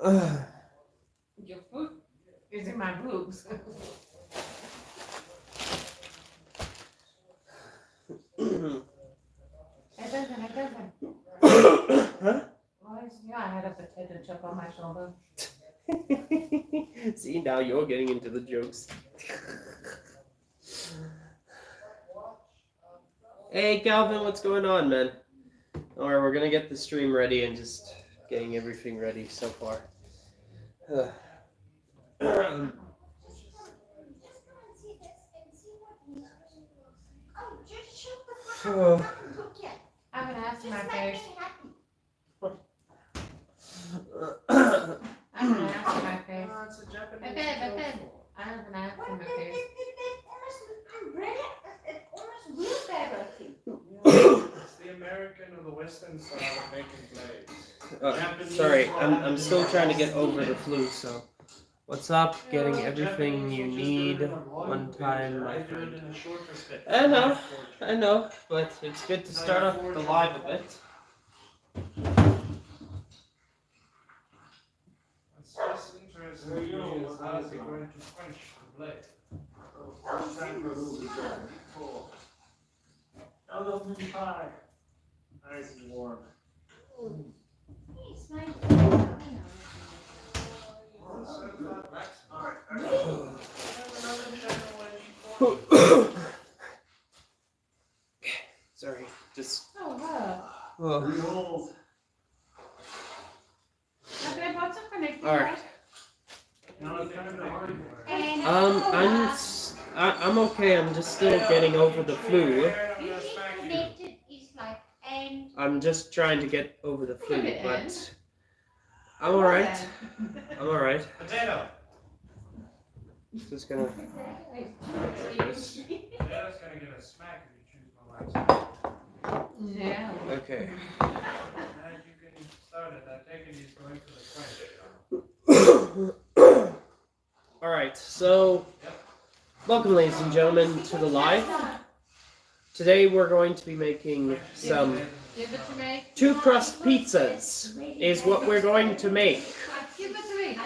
Your foot is in my boobs. It doesn't. Huh? Well, yeah, I had a potato chip on my shoulder. See, now you're getting into the jokes. Hey, Calvin, what's going on, man? Alright, we're gonna get the stream ready and just getting everything ready so far. I'm gonna ask my face. I'm gonna ask my face. I have an ask in my face. It's the American or the Western style of making plays. Sorry, I'm still trying to get over the flu, so what's up? Getting everything you need one time, my friend. I know, but it's good to start off the live a bit. It's just interesting to me is how is he going to quench the blade? Nice and warm. Sorry, just. Oh, okay, what's up connected? Alright. I'm okay. I'm just still getting over the flu. I'm just trying to get over the flu, but I'm alright. I'm alright. Potato. Just gonna. Potato's gonna get a smack if you choose my last. Yeah. Okay. And you can start it. I take it he's going to the quench. Alright, so welcome, ladies and gentlemen, to the live. Today we're going to be making some Give it to me. 2-crust pizzas is what we're going to make. Give it to me.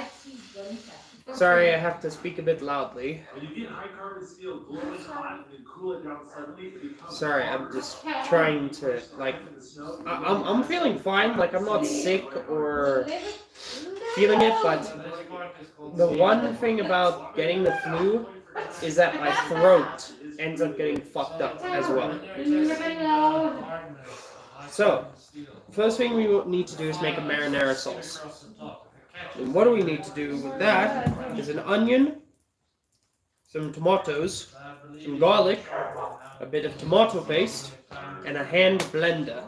Sorry, I have to speak a bit loudly. When you get high carbon steel glowing hot and then cool it down suddenly, it becomes Sorry, I'm just trying to, like, I'm feeling fine, like I'm not sick or feeling it, but the one thing about getting the flu is that my throat ends up getting fucked up as well. So, first thing we need to do is make a marinara sauce. And what do we need to do with that is an onion, some tomatoes, some garlic, a bit of tomato paste, and a hand blender.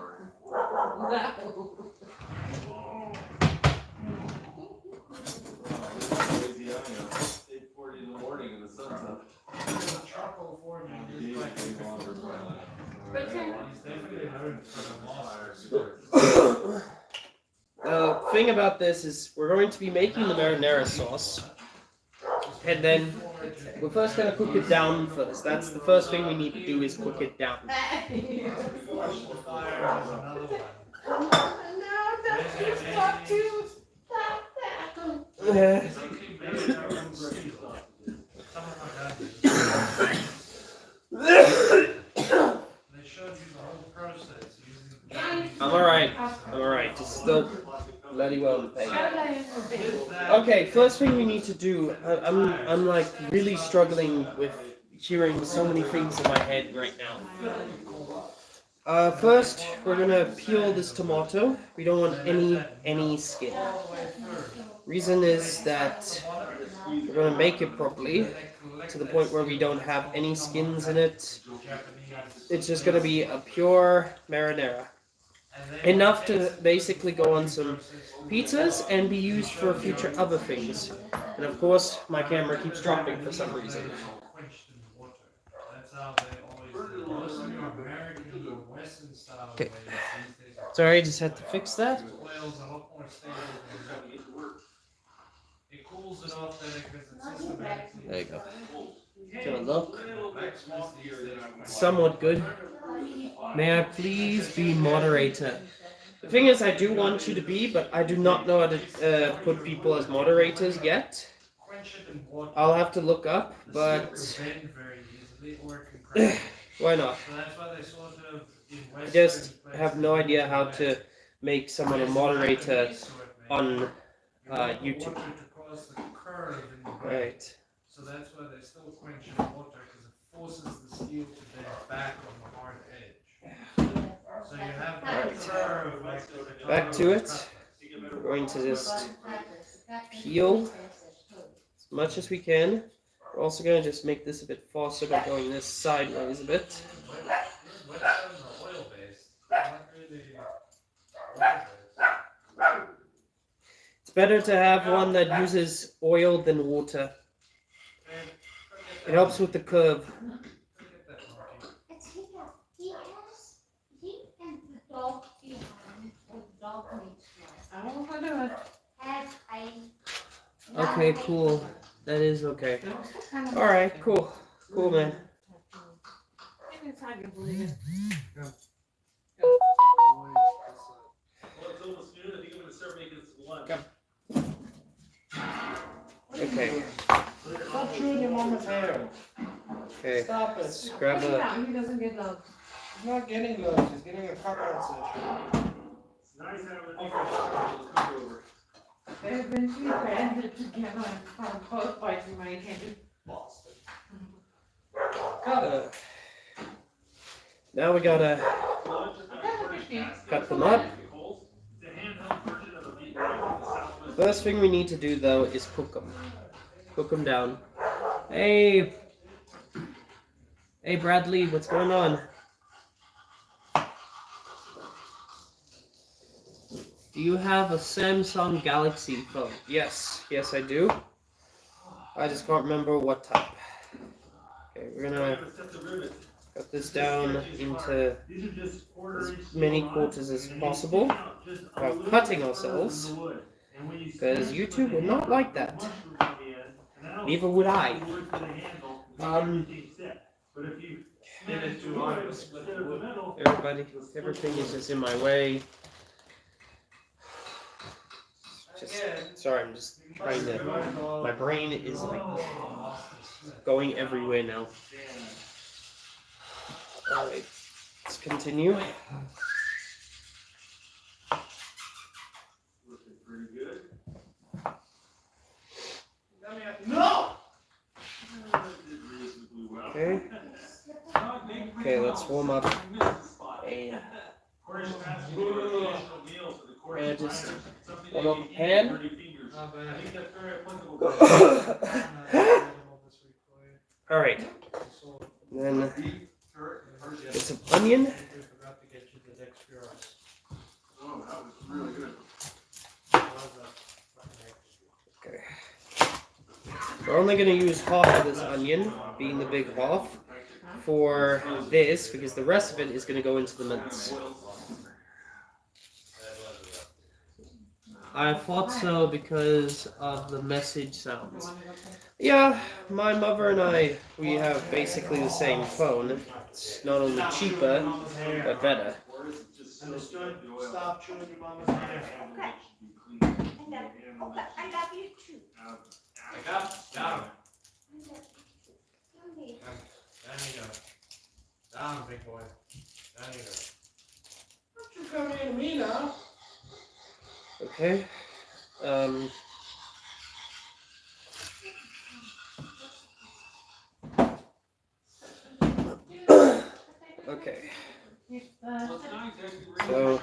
The thing about this is we're going to be making the marinara sauce, and then we're first going to cook it down first. That's the first thing we need to do is cook it down. I'm alright, just still bloody well in pain. Okay, first thing we need to do, I'm like really struggling with hearing so many things in my head right now. First, we're gonna peel this tomato. We don't want any skin. Reason is that we're gonna make it properly to the point where we don't have any skins in it. It's just gonna be a pure marinara. Enough to basically go on some pizzas and be used for future other things. And of course, my camera keeps dropping for some reason. Okay. Sorry, just had to fix that. There you go. Gonna look somewhat good. May I please be moderator? The thing is, I do want you to be, but I do not know how to put people as moderators yet. Quench it in water. I'll have to look up, The but steel can bend very easily, or it can crack. why not? So that's why they sort of in I Western just places have no idea how to make someone a moderator on YouTube. Across the curve in the blade. Right. So that's why they still quench in water, because it forces the steel to bend back on the hard edge. So you have that curve like Back to it. We're going to just peel as much as we can. We're also going to just make this a bit faster by going this sideways a bit. Whetstones are oil based, not really water based. It's better to have one that uses oil than water. It helps with the curve. It's he and the dog behind, or the dog needs one. I don't want to do it. Have a. Okay, cool. That is okay. Alright, cool. Cool, man. Well, it's almost noon. I think I'm gonna start making some lunch. Come. Okay. Stop chewing your mama's hair. Okay. Stop it. Let's grab a. He doesn't get love. He's not getting those, he's getting a cover session. It's nice having the cook over. They've been too banded together and both biting my hand. Boston. Now we gotta cut them up. First thing we need to do though is cook them. Cook them down. Hey! Hey Bradley, what's going on? Do you have a Samsung Galaxy phone? Yes, yes I do. I just can't remember what type. Okay, we're gonna cut this down into as many quarters as possible without cutting ourselves, because YouTube would not like that. Neither would I. Everybody, everything is just in my way. Sorry, I'm just trying to. My brain is like going everywhere now. Alright, let's continue. Looking pretty good. No! Okay. Okay, let's warm up. And just warm up the pan. Alright. Then get some onion. Oh, that was really good. Okay. We're only going to use half of this onion, being the big half, for this, because the rest of it is going to go into the mince. I thought so because of the message sounds. Yeah, my mother and I, we have basically the same phone. It's not only cheaper, but better. Understood? Stop chewing your mama's hair. I love you too. Got him. Down you go. Down, big boy. Down you go. Don't you come here to me now. Okay. Okay. So,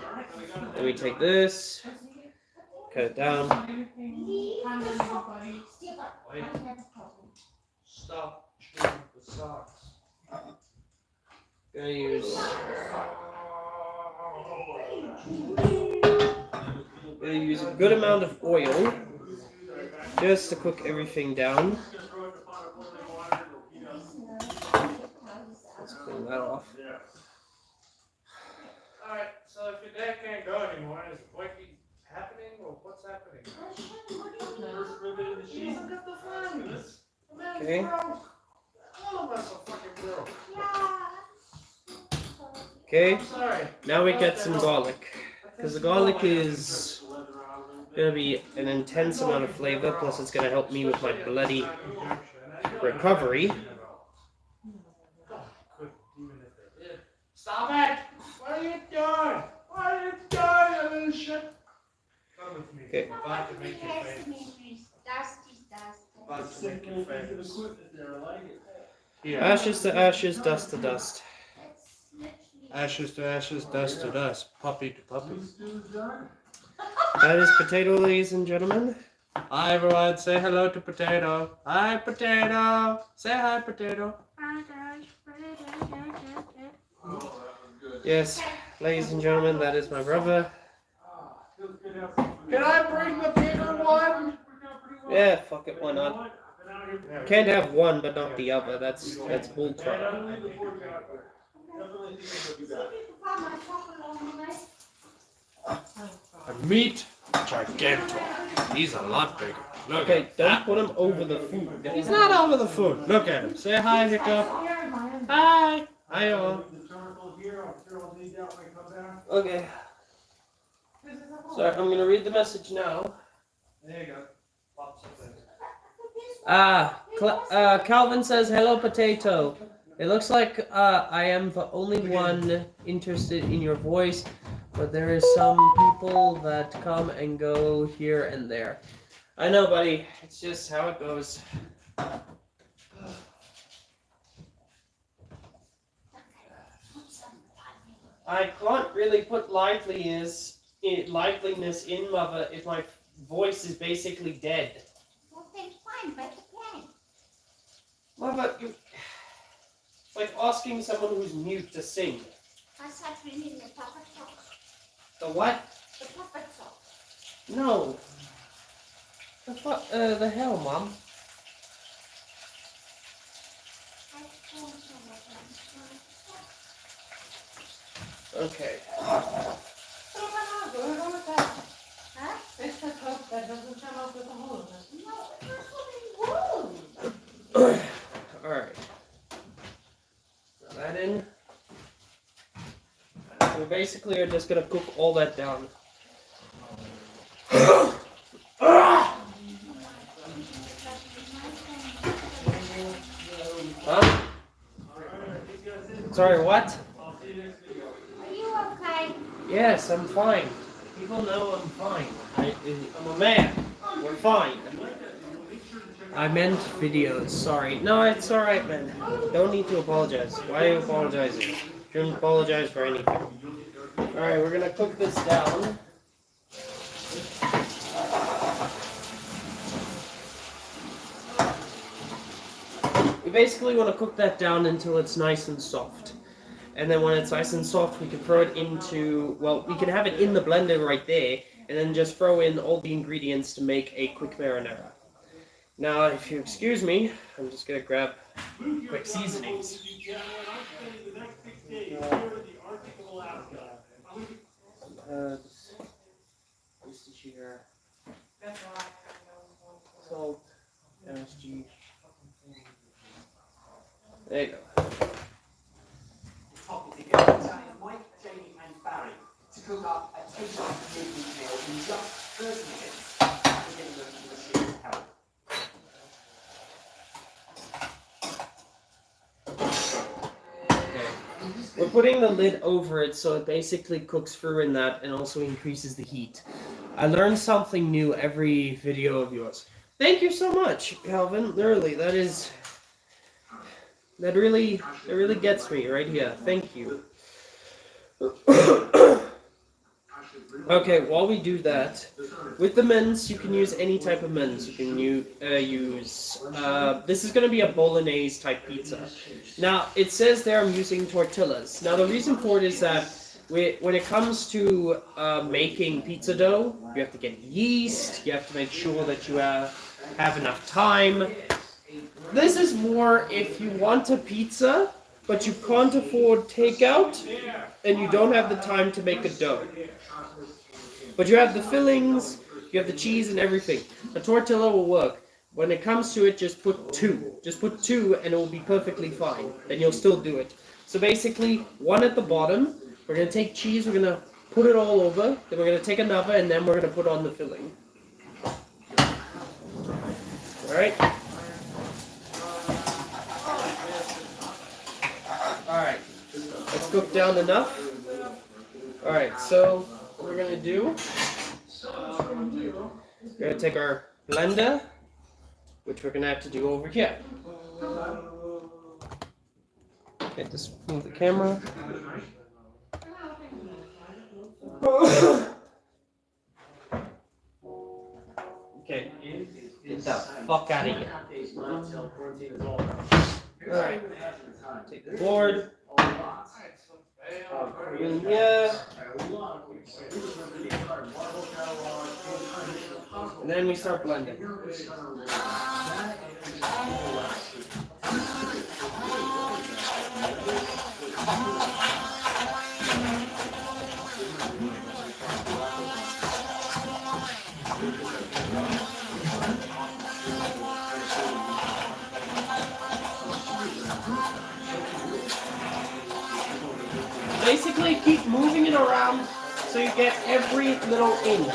then we take this, cut it down. Wait. Stop chewing the socks. Gonna use a good amount of oil just to cook everything down. Let's clean that off. Alright, so if your dad can't go anymore, is the wiki happening or what's happening? Okay. All of us are fucking broke. Okay. I'm sorry. Now we get some garlic. I because the garlic is gonna be an intense amount of flavor. Plus, it's gonna help me with my bloody recovery. Stop it! What are you doing? What are you doing, you little shit? Come with me. Okay. I'm about to make you famous. About to make you famous. Here. Ashes to ashes, dust to dust. Ashes to ashes, dust to dust, puppy to puppy. That is potato, ladies and gentlemen. Hi everyone, say hello to Potato. Hi Potato. Say hi Potato. Yes, ladies and gentlemen, that is my brother. Can I bring the bigger one? Yeah, fuck it, why not? Can't have one but not the other. That's bull crap. A meat gigantor. He's a lot bigger. Look Okay, at don't that. put him over the food. He's not over the food. Look at him. Say hi, Hiccup. Hi. Hi, all. Okay. So I'm gonna read the message now. There you go. Calvin says, hello, Potato. It looks like I am the only one interested in your voice, but there is some people that come and go here and there. I know, buddy. It's just how it goes. I can't really put liveliness in Mother if my voice is basically dead. Mother, it's like asking someone who's mute to sing. The what? No. The hell, Mom? Okay. Alright. Put that in. We basically are just gonna cook all that down. Huh? Sorry, what? Are you okay? Yes, I'm fine. People know I'm fine. I'm a man. We're fine. I meant videos, sorry. No, it's alright, man. Don't need to apologize. Why are you apologizing? Shouldn't apologize for anything. Alright, we're gonna cook this down. We basically want to cook that down until it's nice and soft. And then when it's nice and soft, we can throw it into, well, we can have it in the blender right there, and then just throw in all the ingredients to make a quick marinara. Now, if you excuse me, I'm just gonna grab quick seasonings. Worcestershire, salt, MSG. There you go. Mike, Jamie, and Barry to cook up a tasty midweek meal in just 30 minutes. We're getting them to the machine to help. We're putting the lid over it so it basically cooks through in that and also increases the heat. I learn something new every video of yours. Thank you so much, Calvin. Literally, that really gets me right here. Thank you. Okay, while we do that, with the mince, you can use any type of mince. You can use, this is going to be a bolognese type pizza. Now, it says there I'm using tortillas. Now, the reason for it is that when it comes to making pizza dough, you have to get yeast, you have to make sure that you have enough time. This is more if you want a pizza, but you can't afford takeout, and you don't have the time to make a dough. But you have the fillings, you have the cheese and everything. A tortilla will work. When it comes to it, just put two. Just put two and it will be perfectly fine. Then you'll still do it. So basically, one at the bottom. We're going to take cheese, we're going to put it all over. Then we're going to take another, and then we're going to put on the filling. Alright? Alright. Let's cook down enough. Alright, so what we're going to do, we're going to take our blender, which we're going to have to do over here. Okay, just move the camera. Okay, get the fuck out of here. Alright, take the board. Put it in here. And then we start blending. Basically, keep moving it around so you get every little inch.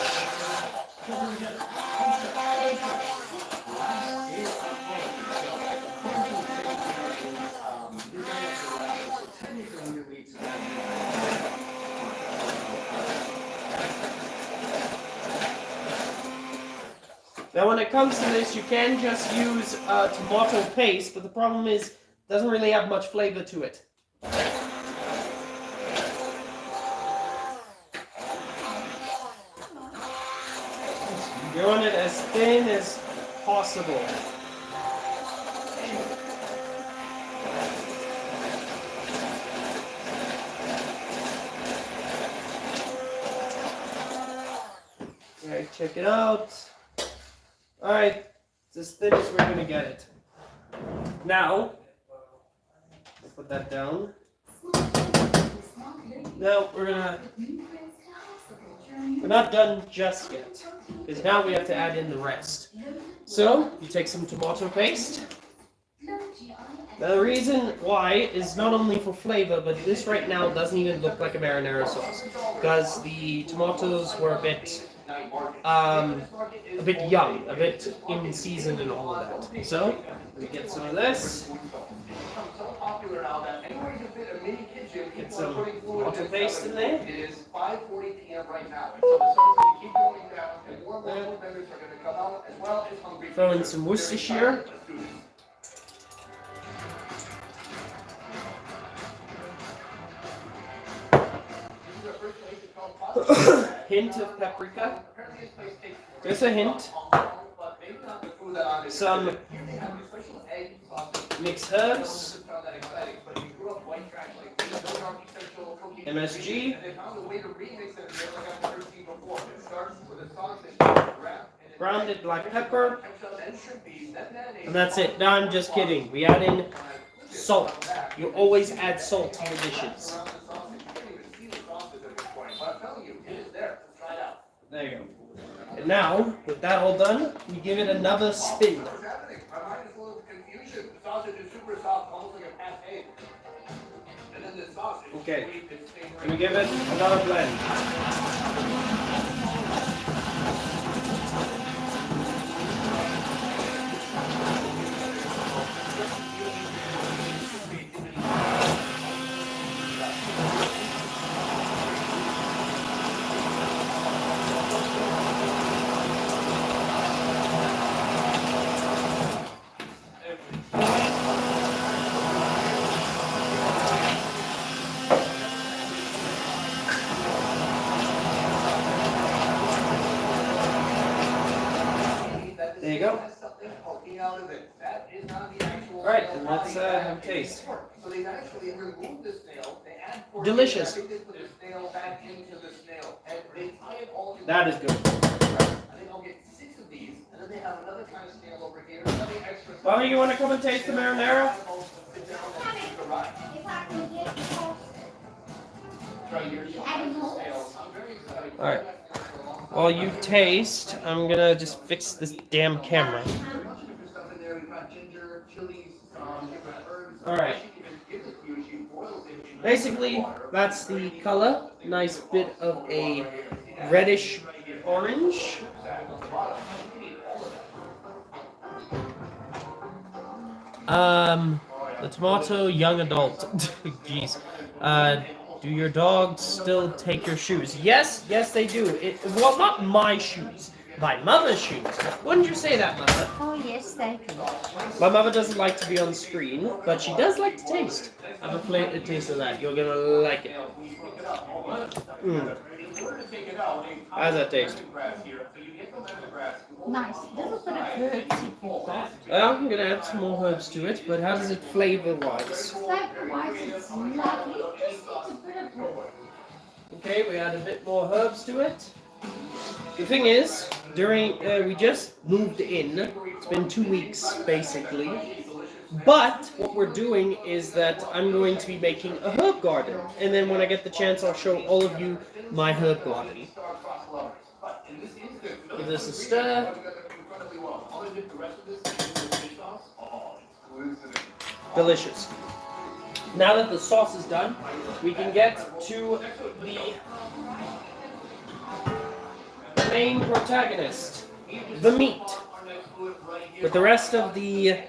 Now when it comes to this, you can just use tomato paste, but the problem is it doesn't really have much flavor to it. You want it as thin as possible. Alright, check it out. Alright, it's as thin as we're going to get it. Now, I'll put that down. Now we're not done just yet, because now we have to add in the rest. So, you take some tomato paste. Now the reason why is not only for flavor, but this right now doesn't even look like a marinara sauce, because the tomatoes were a bit young, a bit in season and all of that. So, we get some of this. Get some tomato paste in there. It is 5:40 p.m. right now. So the sun's going to keep going down, and more local vendors are going to come out, as well as hungry. Throw in some Worcestershire. Hint of paprika. Just a hint. Some mixed herbs. MSG. Grounded black pepper. And that's it. No, I'm just kidding. We add in salt. You always add salt to your dishes. There you go. And now, with that all done, we give it another spin. Okay. And we give it another blend. There you go. Alright, and let's have a taste. Delicious. That is good. Well, you want to come and taste the marinara? Alright. While you taste, I'm gonna just fix this damn camera. Alright. Basically, that's the color. Nice bit of a reddish orange. The tomato young adult. Jeez. Do your dogs still take your shoes? Yes, yes they do. Well, not my shoes. My mother's shoes. Wouldn't you say that, Mother? Oh, yes, they do. My mother doesn't like to be on screen, but she does like to taste. Have a taste of that. You're gonna like it. How does that taste? Nice. Little bit of herbs if you've got. Well, I'm gonna add some more herbs to it, but how does it flavor-wise? Flavor-wise, it's lovely. Just needs a bit of herb. Okay, we add a bit more herbs to it. The thing is, we just moved in. It's been 2 weeks, basically. But what we're doing is that I'm going to be making a herb garden. And then when I get the chance, I'll show all of you my herb garden. Give this a stir. Delicious. Now that the sauce is done, we can get to the main protagonist, the meat. With the rest of the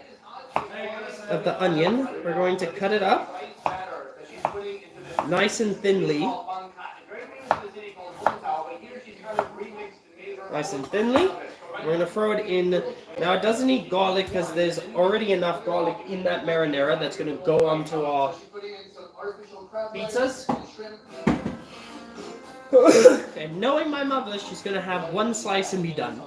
onion, we're going to cut it up nice and thinly. Nice and thinly. We're going to throw it in. Now it doesn't need garlic because there's already enough garlic in that marinara that's going to go onto our pizzas. And knowing my mother, she's going to have one slice and be done.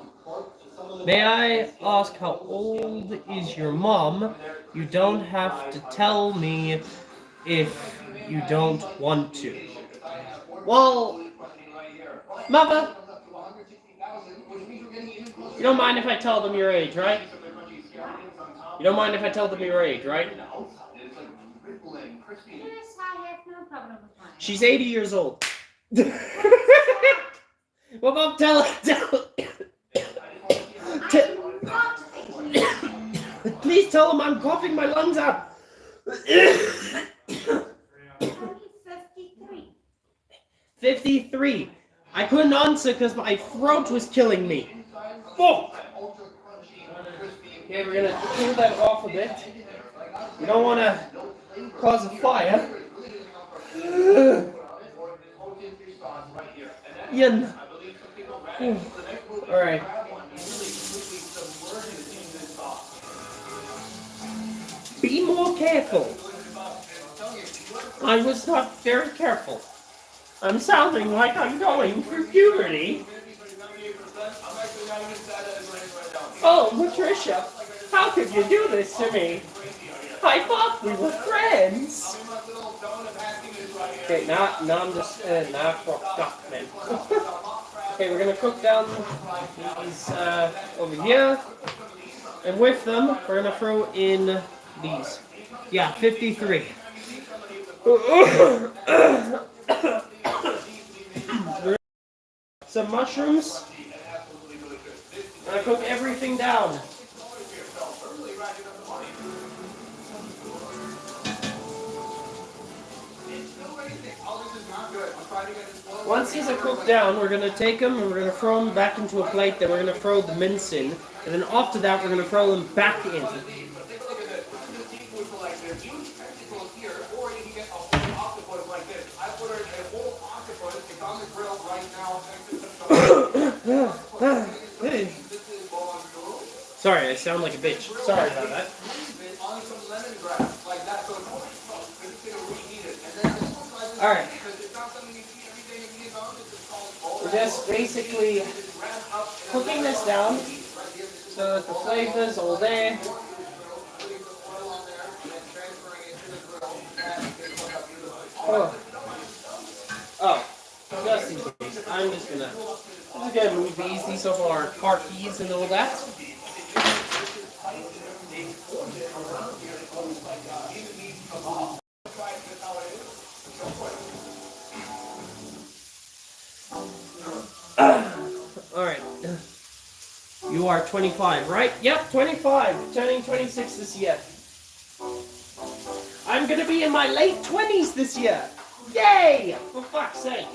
May I ask how old is your mom? You don't have to tell me if you don't want to. Well, Mother, you don't mind if I tell them your age, right? You don't mind if I tell them your age, right? Yes, I have no problem with mine. She's 80 years old. Well, Mom, tell please tell them I'm coughing my lungs out. 53. 53. I couldn't answer because my throat was killing me. Fuck! Okay, we're gonna cool that off a bit. We don't want to cause a fire. Ian. Alright. Be more careful. I was not very careful. I'm sounding like I'm going through puberty. Oh, Patricia, how could you do this to me? I thought we were friends. Okay, now I'm just, now I've fucked up, man. Okay, we're gonna cook down these, over here. And with them, we're gonna throw in these. Yeah, 53. Some mushrooms. I'm gonna cook everything down. Once these are cooked down, we're gonna take them and we're gonna throw them back into a plate. Then we're gonna throw the mince in, and then after that, we're gonna throw them back in. Sorry, I sound like a bitch. Sorry about that. Alright. We're just basically cooking this down so that the flavor's all there. Oh, just in case, I'm just gonna move these. These are our car keys and all that. Alright. You are 25, right? Yep, 25. Turning 26 this year. I'm gonna be in my late 20s this year. Yay! For fuck's sake.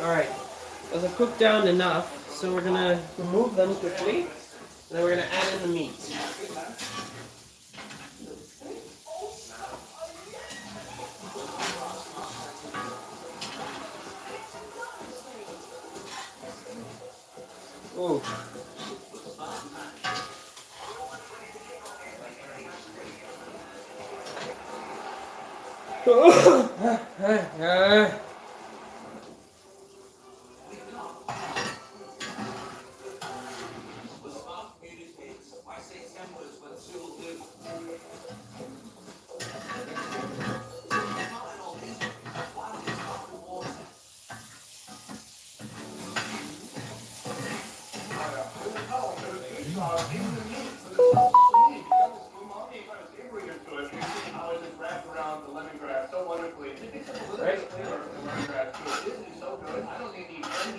Alright, those have cooked down enough, so we're gonna remove them quickly, and then we're gonna add in the meat. Ooh.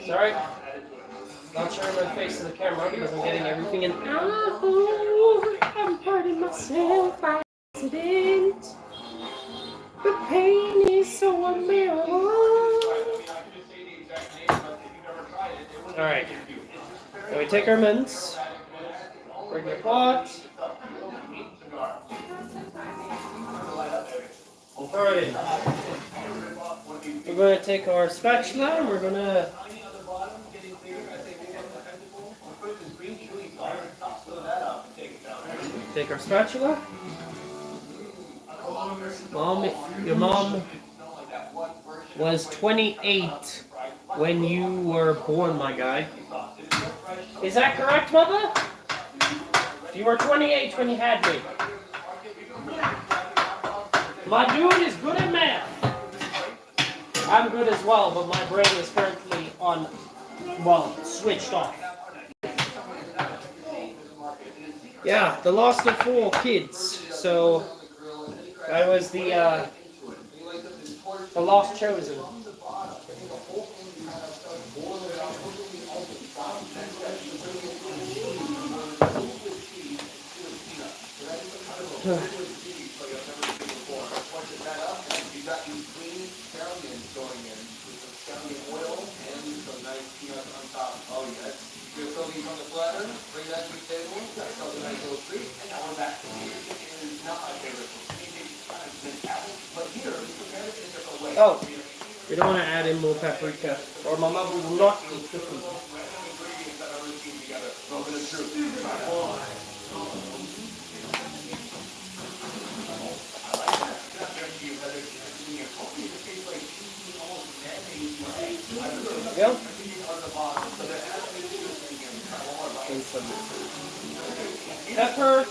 Sorry, not showing my face to the camera because I'm getting everything in. Oh, I'm hurting myself by accident. The pain is so unbearable. Alright, now we take our mince, bring the pot. Alright, we're going to take our spatula and we're going to take our spatula. Mom, your mom was 28 when you were born, my guy. Is that correct, Mother? You were 28 when you had me. My dude is good at math. I'm good as well, but my brain is currently on, well, switched off. Yeah, the lost of 4 kids. So I was the lost chosen. Oh, we don't want to add in more paprika, or my mother will not eat the food. There we go. And some pepper.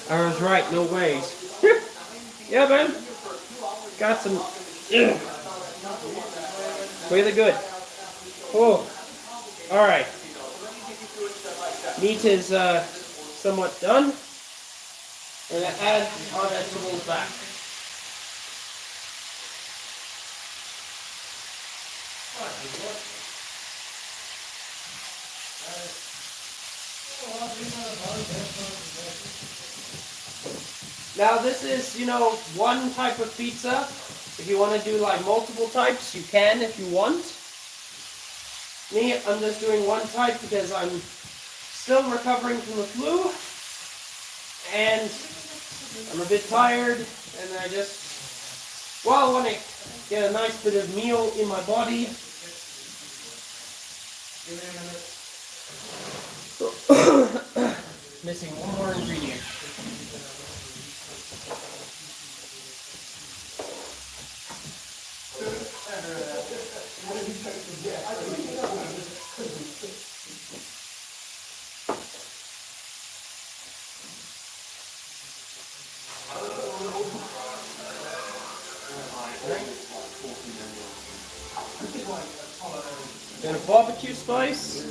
I was right, no ways. Yeah, man. Got some. Really good. Oh. Alright. Meat is somewhat done. We're going to add our vegetables back. Now this is, one type of pizza. If you want to do like multiple types, you can if you want. Me, I'm just doing one type because I'm still recovering from the flu. And I'm a bit tired. And I just, well, want to get a nice bit of meal in my body. Missing one more ingredient. Got a barbecue spice.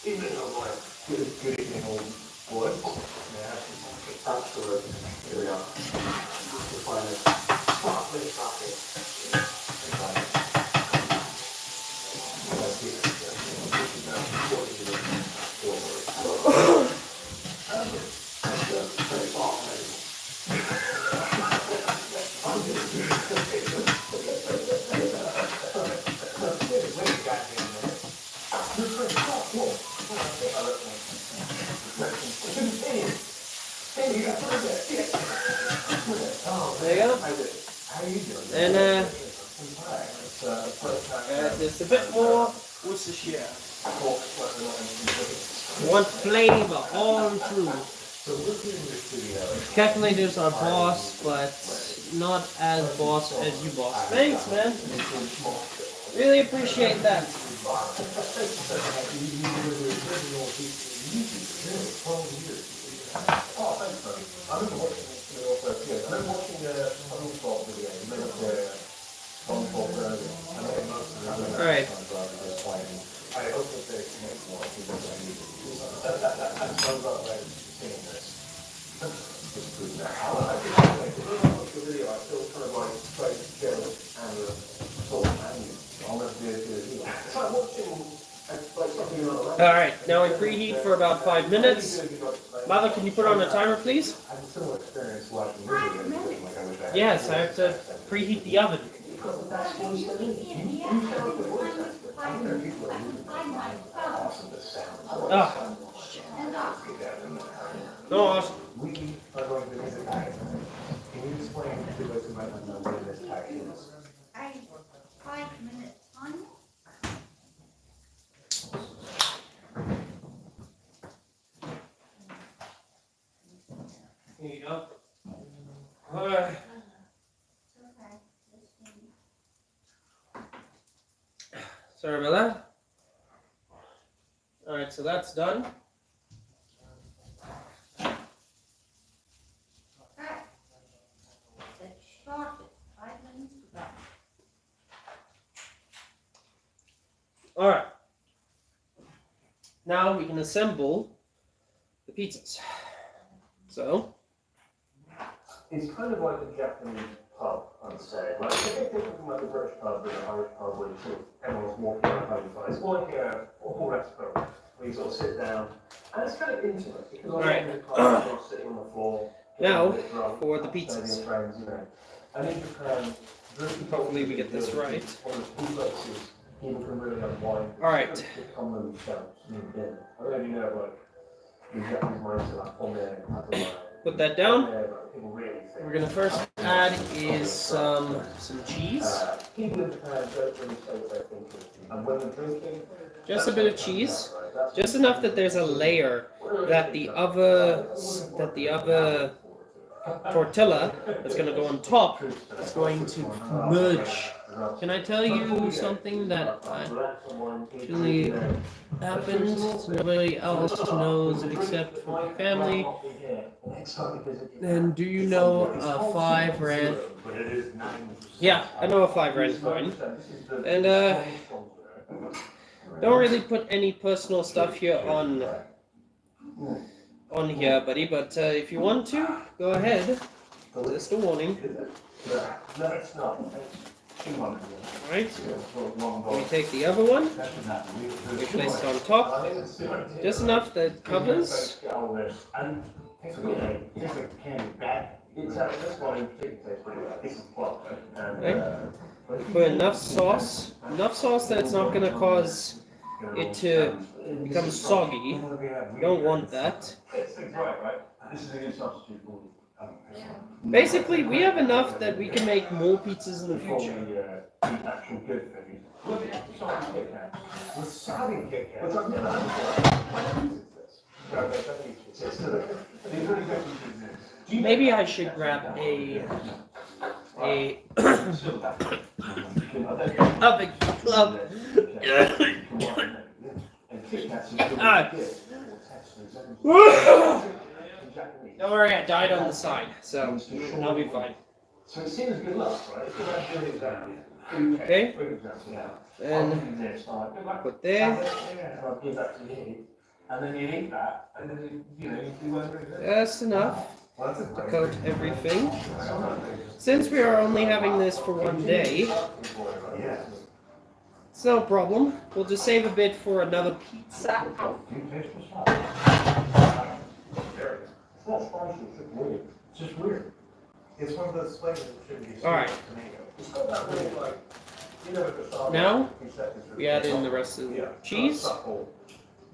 Good evening, old boy. Yeah, absolutely. Here we are. We'll find it. Sparkling coffee. There you go. How are you doing? And there's a bit more Worcestershire. Want flavor all through. Calculators are boss, but not as boss as you boss. Thanks, man. Really appreciate that. Alright. Alright, now we preheat for about 5 minutes. Mother, can you put on a timer, please? Yes, I have to preheat the oven. Ah. No, awesome. We are going to visit Agatha. Can you explain to those who might not know what this pack is? 5-minute time. Here you go. Sorry about that. Alright, so that's done. Alright. Now we can assemble the pizzas. So, It's kind of like a Japanese pub, I'd say. Like, it's a bit different from like a British pub and an Irish pub where you sort of, everyone's walking around having fun. It's more like a formal restaurant where you sort of sit down. And it's kind of intimate because Right. you're sitting on the floor. now getting a bit drunk, for the staying pizzas. with friends, you know. And in Japan, drinking Hopefully we get this coffee right. is one of the few places people can really unwind. Alright. It's common sense in dinner. I don't know if you know, like, the Japanese mindset, like, Put that down. people really think. We're gonna first add is some cheese. People in Japan don't really say what they're thinking. And when they're drinking, Just a bit of cheese. Just enough that there's a layer that the other tortilla that's gonna go on top is going to merge. Can I tell you something that actually happened? Nobody else knows it except for my family. And do you know a 5 rand? Yeah, I know a 5 rand coin. And don't really put any personal stuff here on here, buddy. But if you want to, go ahead. Just a warning. Right. We take the other one. We place it on top. Just enough that it covers. It's a candy bag. It's this one in particular tastes pretty bad. This is plot, and Put enough sauce that it's not gonna cause it to become soggy. You don't want that. It's right. This is a good substitute for. Basically, we have enough that we can make more pizzas in the future. The actual good food. We're starting Kit Kats. I've never had before. Maybe I should grab a big club. Don't worry, I died on the side, so I'll be fine. So it seems good luck, right? Okay. And put there. And then you eat that, and then you That's enough to coat everything. Since we are only having this for one day, it's no problem. We'll just save a bit for another pizza. It's not spicy, it's just weird. It's just weird. It's one of those flavors that shouldn't be. All right. It's not that weird, like, you know, at the start. Now we add in the rest of the cheese.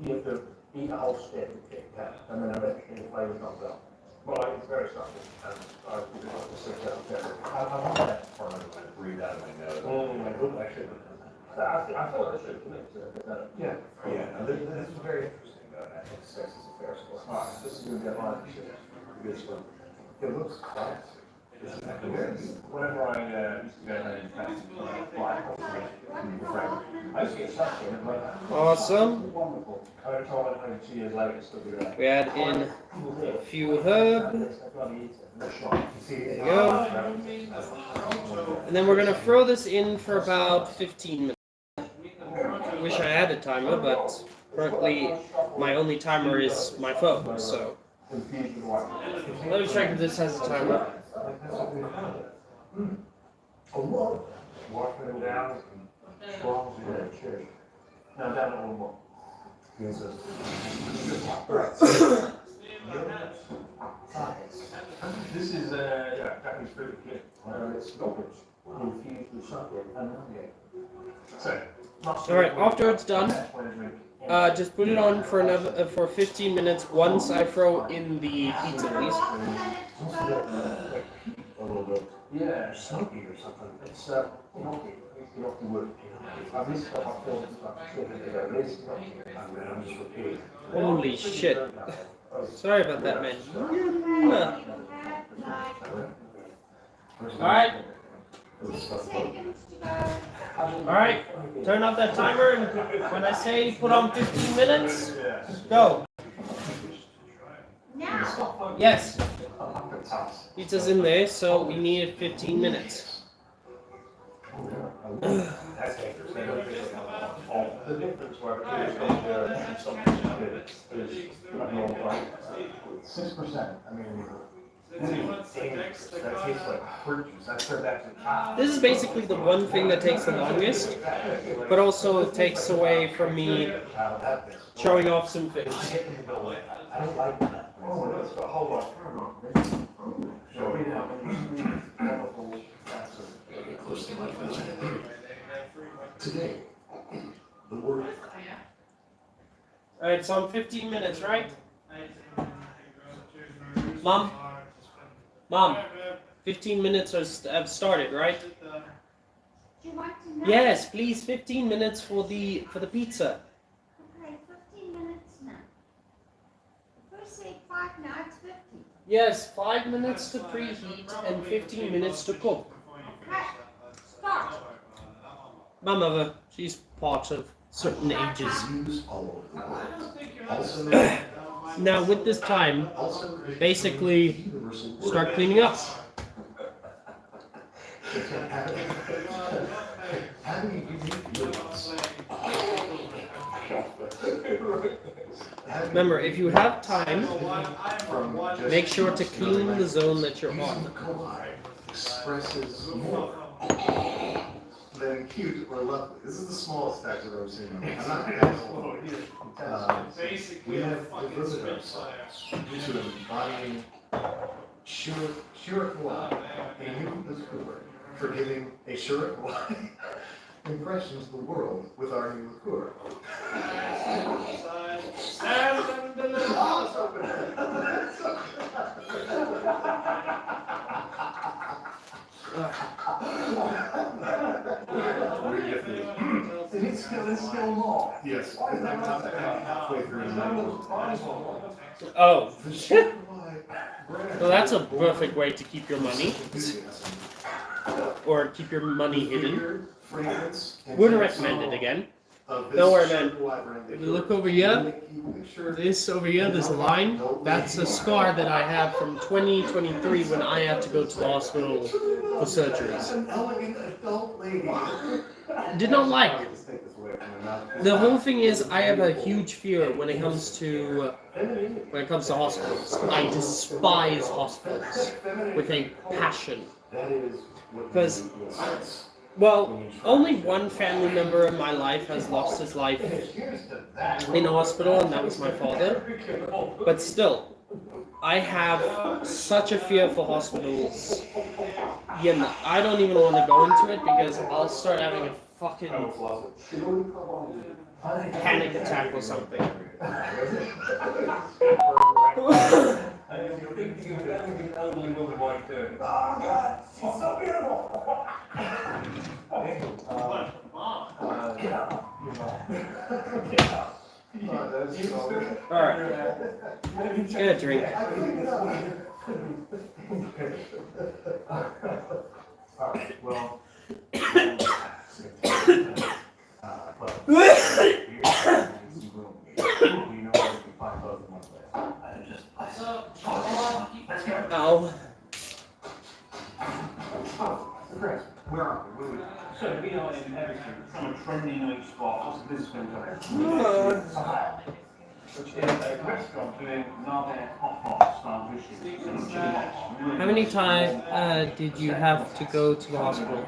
You have to eat a whole stick of Kit Kat, and then eventually the flavour comes out. Well, like, it's very subtle, and I would like to sit down there. I want that for a breathe out of my nose. I should have done that. I feel like I should have committed to it. Yeah. This is very interesting, though. I think 6 is a fair score. This is going to be a lot of shit. Good one. It looks classic. Whenever I used to go home and fancy fly, I used to get stuck in it like that. Awesome. Wonderful. I went home 2 years later, still do that. We add in a few herbs. There you go. And then we're gonna throw this in for about 15 minutes. I wish I had a timer, but currently my only timer is my phone, so. Let me check if this has a timer. A lot. Walking them down and strong to their church. Now down at 1 more. This is Japanese fruit kit. It's yogurt infused with chocolate and nutmeg. So, Alright, after it's done, just put it on for another for 15 minutes once I throw in the pizza, please. A little bit. Yeah, smoky or something. It's gnocchi. It's gnocchi wood. I've missed a hot films ago. It's gnocchi. I'm just repeating. Holy shit. Sorry about that, man. Alright. Alright, turn off that timer, and when I say put on 15 minutes, go. Now. Yes. Pizza's in there, so we need 15 minutes. The difference where is 6%. I mean, that tastes like fruit juice. That's turned back to the top. This is basically the one thing that takes the longest, but also it takes away from me showing off some fish. I don't like that. Oh, that's a whole lot. Today, the word. Alright, so I'm 15 minutes, right? Mom, 15 minutes have started, right? Do you want to know? Yes, please, 15 minutes for the pizza. Okay, 15 minutes now. First say 5, now it's 50. Yes, 5 minutes to preheat and 15 minutes to cook. Okay, start. My mother, she's part of certain ages. Now with this time, basically start cleaning up. Remember, if you have time, make sure to clean the zone that you're on. than cute or lovely. This is the smallest tax I've ever seen. I'm not Basically, we a have fucking devoted Spitfire. ourselves to embodying Shirokawai and Yuki's Cooper for giving a Shirokawai impression to the world with our new liqueur. It's still more. Yes. Halfway through. Oh. Well, that's a perfect way to keep your money. Or keep your money hidden. Wouldn't recommend it again. Don't worry, man. If you look over here, this over here, there's a line. That's a scar that I have from 2023 when I had to go to the hospital for surgeries. Did not like. The whole thing is, I have a huge fear when it comes to hospitals. I despise hospitals with a passion. Because, well, only one family member in my life has lost his life in a hospital, and that was my father. But still, I have such a fear for hospitals. Yeah, I don't even want to go into it because I'll start having a fucking panic attack or something. Alright. Get a drink. Well, Ow. Chris, where are we? So we are in Everton, from a trendy night spot. What's this one called? Which is a restaurant doing rather hot style dishes. How many times did you have to go to the hospital?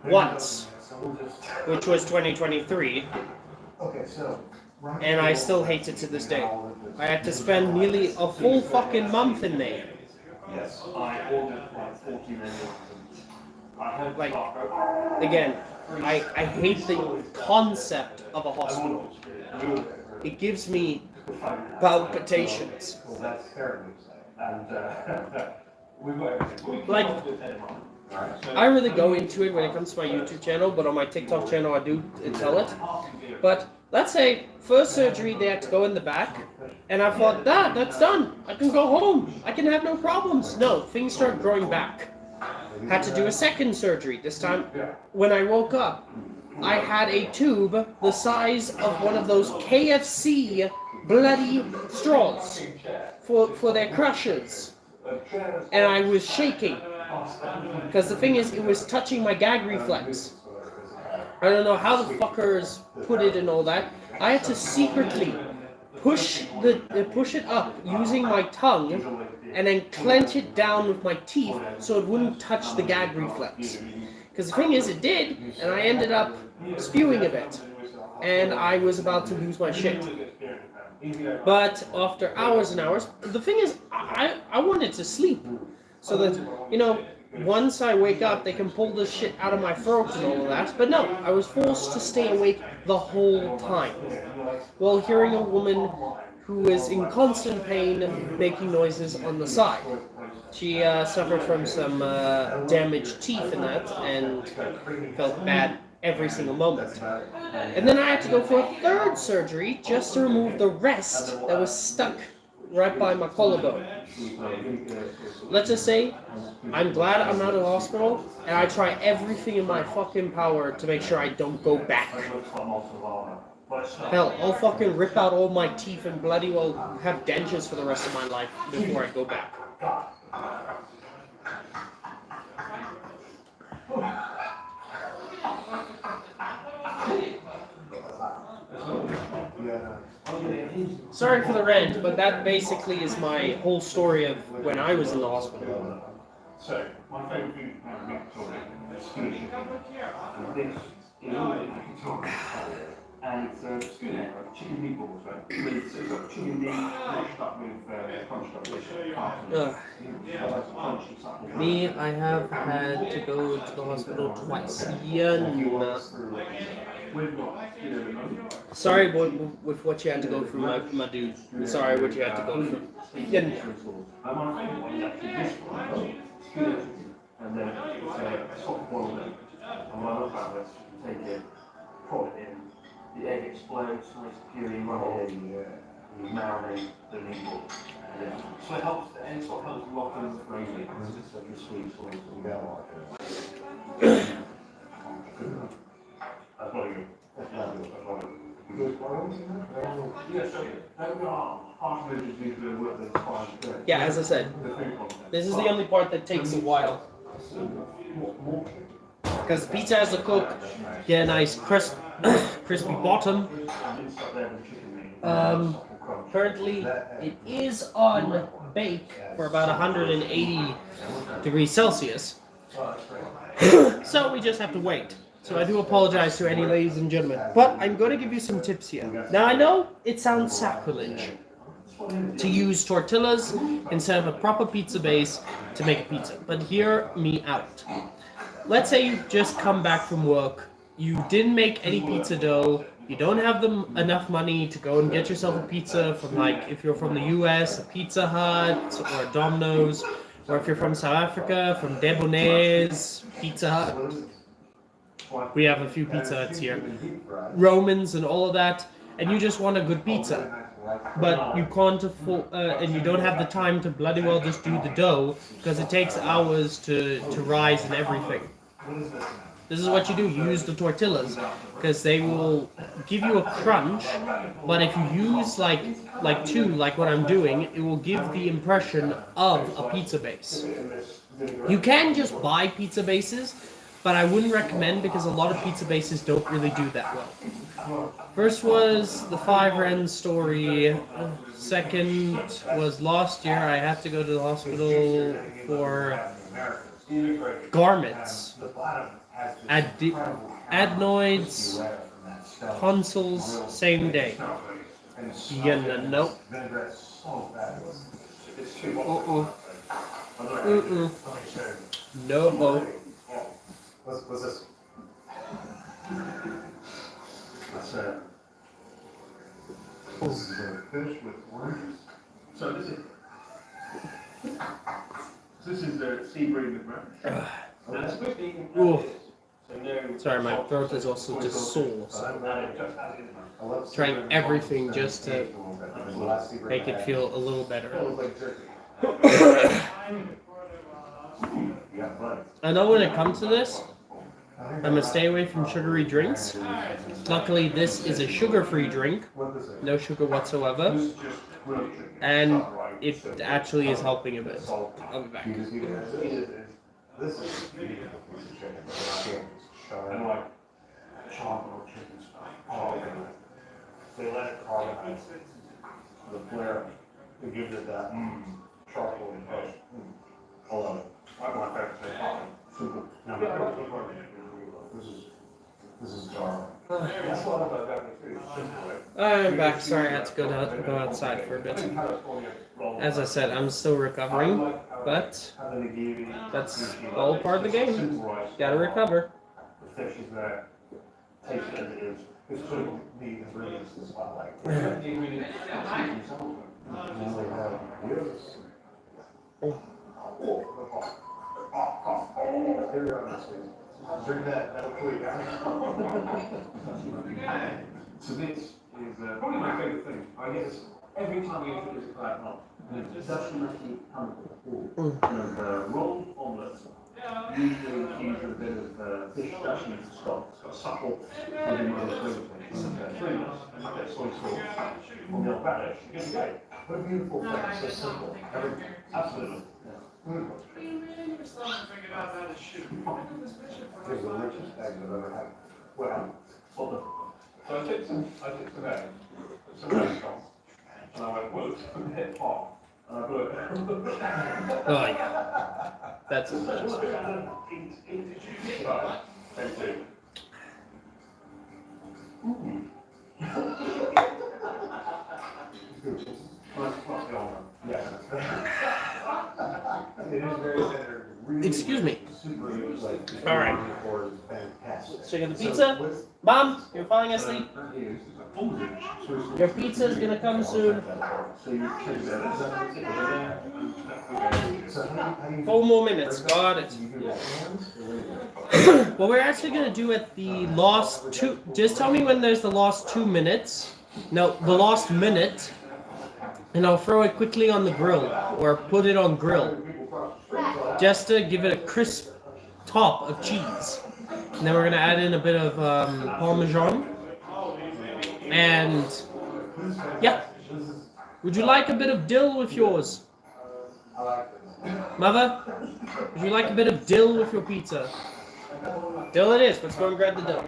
Once, which was 2023, Okay, so. and I still hate it to this day. I had to spend nearly a full fucking month in there. Yes, I ordered like 40 million. I had Like, again, I hate the concept of a hospital. It gives me palpitations. Well, that's terribly sad. And, we've got everything. Like, I really go into it when it comes to my YouTube channel, but on my TikTok channel I do tell it. But let's say first surgery they had to go in the back, and I thought that's done. I can go home. I can have no problems. No, things start growing back. Had to do a second surgery. This time, when I woke up, I had a tube the size of one of those KFC bloody straws for their crushers, and I was shaking. Because the thing is, it was touching my gag reflex. I don't know how the fuckers put it and all that. I had to secretly push it up using my tongue and then clench it down with my teeth so it wouldn't touch the gag reflex. Because the thing is, it did, and I ended up spewing a bit. And I was about to lose my shit. But after hours and hours, the thing is, I wanted to sleep. So that, once I wake up, they can pull this shit out of my throat and all of that. But no, I was forced to stay awake the whole time. While hearing a woman who is in constant pain making noises on the side. She suffered from some damaged teeth and that, and felt bad every single moment. And then I had to go for a third surgery just to remove the rest that was stuck right by my collarbone. Let's just say, I'm glad I'm out of the hospital, and I try everything in my fucking power to make sure I don't go back. Hell, I'll fucking rip out all my teeth and bloody well have dentures for the rest of my life before I go back. Sorry for the rant, but that basically is my whole story of when I was in the hospital. So, my favourite food schooner chicken. And this is all in a guitar. And it's a schooner, right? Chicken meatballs, right? With sort of chicken meat mashed up with crunched up with parsley. Crunchy supple. Me, I have had to go to the hospital twice. Yeah. Sorry with what you had to go through, my dude. Sorry what you had to go through. Yeah. I want to think one is actually this one. Schooner chicken. And then it's a soft boiled egg. And what I love about this, you can take it, put it in. The egg explodes, nice puree, run it in, you marinate the meatball. So it helps, the egg sort of helps lock in the flavor, because it's such a sweet sauce and get That's not good. Yeah, as I said, this is the only part that takes a while. Because the pizza has to cook, get a nice crispy bottom. Currently, it is on bake for about 180 degrees Celsius. So we just have to wait. So I do apologize to any ladies and gentlemen. But I'm going to give you some tips here. Now I know it sounds sacrilege to use tortillas instead of a proper pizza base to make a pizza. But hear me out. Let's say you just come back from work, you didn't make any pizza dough, you don't have enough money to go and get yourself a pizza from, like, if you're from the US, a Pizza Hut or a Domino's, or if you're from South Africa, from Debonairs, Pizza Hut. We have a few Pizza Huts here. Romans and all of that, and you just want a good pizza. But you can't afford, and you don't have the time to bloody well just do the dough, because it takes hours to rise and everything. This is what you do, you use the tortillas, because they will give you a crunch, but if you use like two, like what I'm doing, it will give the impression of a pizza base. You can just buy pizza bases, but I wouldn't recommend, because a lot of pizza bases don't really do that well. First was the 5 Ren story. Second was last year I had to go to the hospital for garments, adenoids, tonsils, same day. Yeah, nope. No. What's this? That's this is a fish with oranges. So this is the sea bream, right? And it's supposed to be Ooh. so no. Sorry, my throat is also just sore, so trying everything just to make it feel a little better. I know when it comes to this, I'm gonna stay away from sugary drinks. Luckily, this is a sugar-free drink, no sugar whatsoever, and it actually is helping a bit. I'll be back. This is a beautiful piece of chicken, but I can't shine like chocolate chicken stuff. Oh, they let it carbonize the flair. It gives it that charcoal taste. I love it. I want that to say simple. This is dark. That's what about that too. I'm back. Sorry, I had to go outside for a bit. As I said, I'm still recovering, but that's all part of the game. Gotta recover. The fish is there. Taste it as it is. It's sort of the ingredients is what I like. Drink that, that'll cool you down. So this is probably my favorite thing. I guess every time we introduce a crab knot, it's actually rolled omelette. Usually infused with a bit of fish dashing stock. It's got supple, maybe more flavor. And that soy sauce on the radish. It's great. What a beautiful thing. So simple. Absolutely. There's the richest egg I've ever had. Well, so I took some eggs, some restaurants, and I went, whoa, it's a bit hot. And I blew it. Oh yeah. That's it. Excuse me. All right. Chicken the pizza. Mom, you're falling asleep. Your pizza is gonna come soon. 4 more minutes. Got it. What we're actually gonna do at the last 2. Just tell me when there's the last 2 minutes. No, the last minute. And I'll throw it quickly on the grill or put it on grill. Just to give it a crisp top of cheese. And then we're gonna add in a bit of Parmesan. And yeah. Would you like a bit of dill with yours? Mother? Would you like a bit of dill with your pizza? Dill it is. Let's go and grab the dill.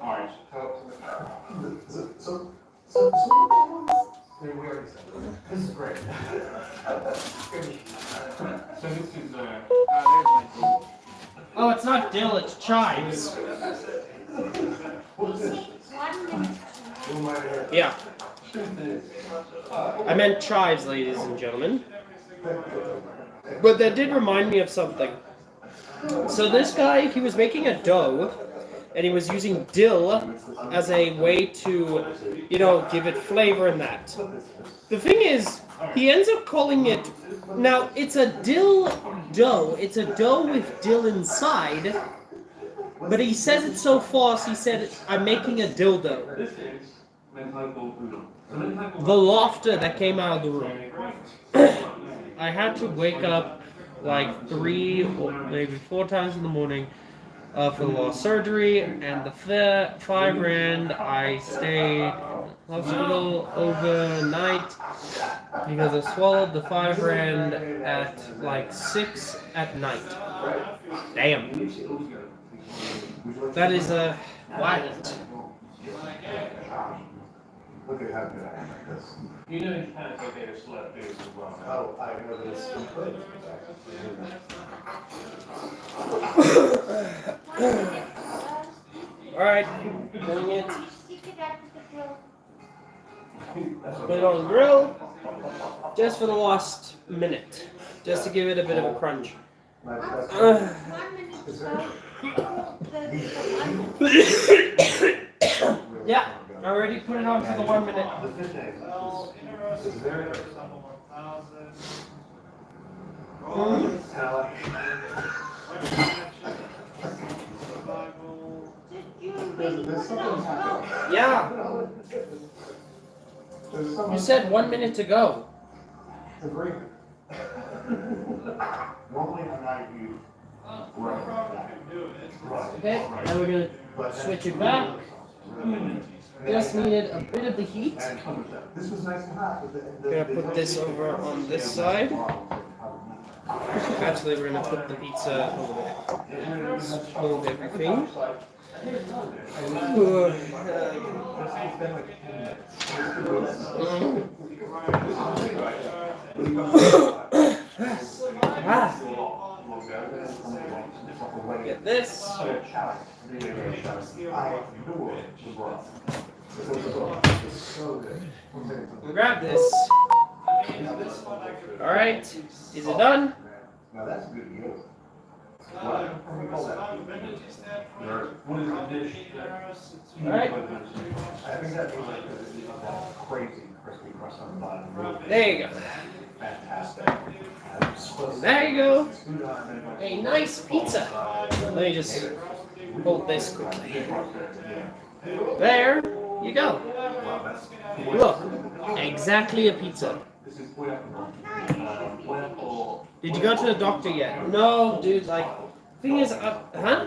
Alright. This is great. So this is Oh, it's not dill, it's chives. Yeah. I meant chives, ladies and gentlemen. But that did remind me of something. So this guy, he was making a dough, and he was using dill as a way to, you know, give it flavor and that. The thing is, he ends up calling it, now it's a dill dough, it's a dough with dill inside, but he says it so fast, he said, I'm making a dildo. The laughter that came out of the room. I had to wake up like 3 or maybe 4 times in the morning for the last surgery, and the 5 rand I stayed in the hospital overnight because I swallowed the 5 rand at like 6 at night. Damn. That is wild. Look at how good I am at this. You know you can't go get a slap this as well. Oh, I know this. Alright, doing it. Put it on the grill just for the last minute. Just to give it a bit of a crunch. Yeah, I already put it on for the 1 minute. Yeah. You said 1 minute to go. Normally I'm not you. Okay, now we're gonna switch it back. Just needed a bit of the heat. This was nice and hot. Gonna put this over on this side. Actually, we're gonna put the pizza over there. Hold everything. Get this. Grab this. Alright, is it done? Now that's a good deal. Alright. I think that was like crazy crispy crust on the bottom. There you go. Fantastic. There you go. A nice pizza. Let me just hold this quickly. There you go. Look, exactly a pizza. Did you go to the doctor yet? No, dude, like, thing is, huh?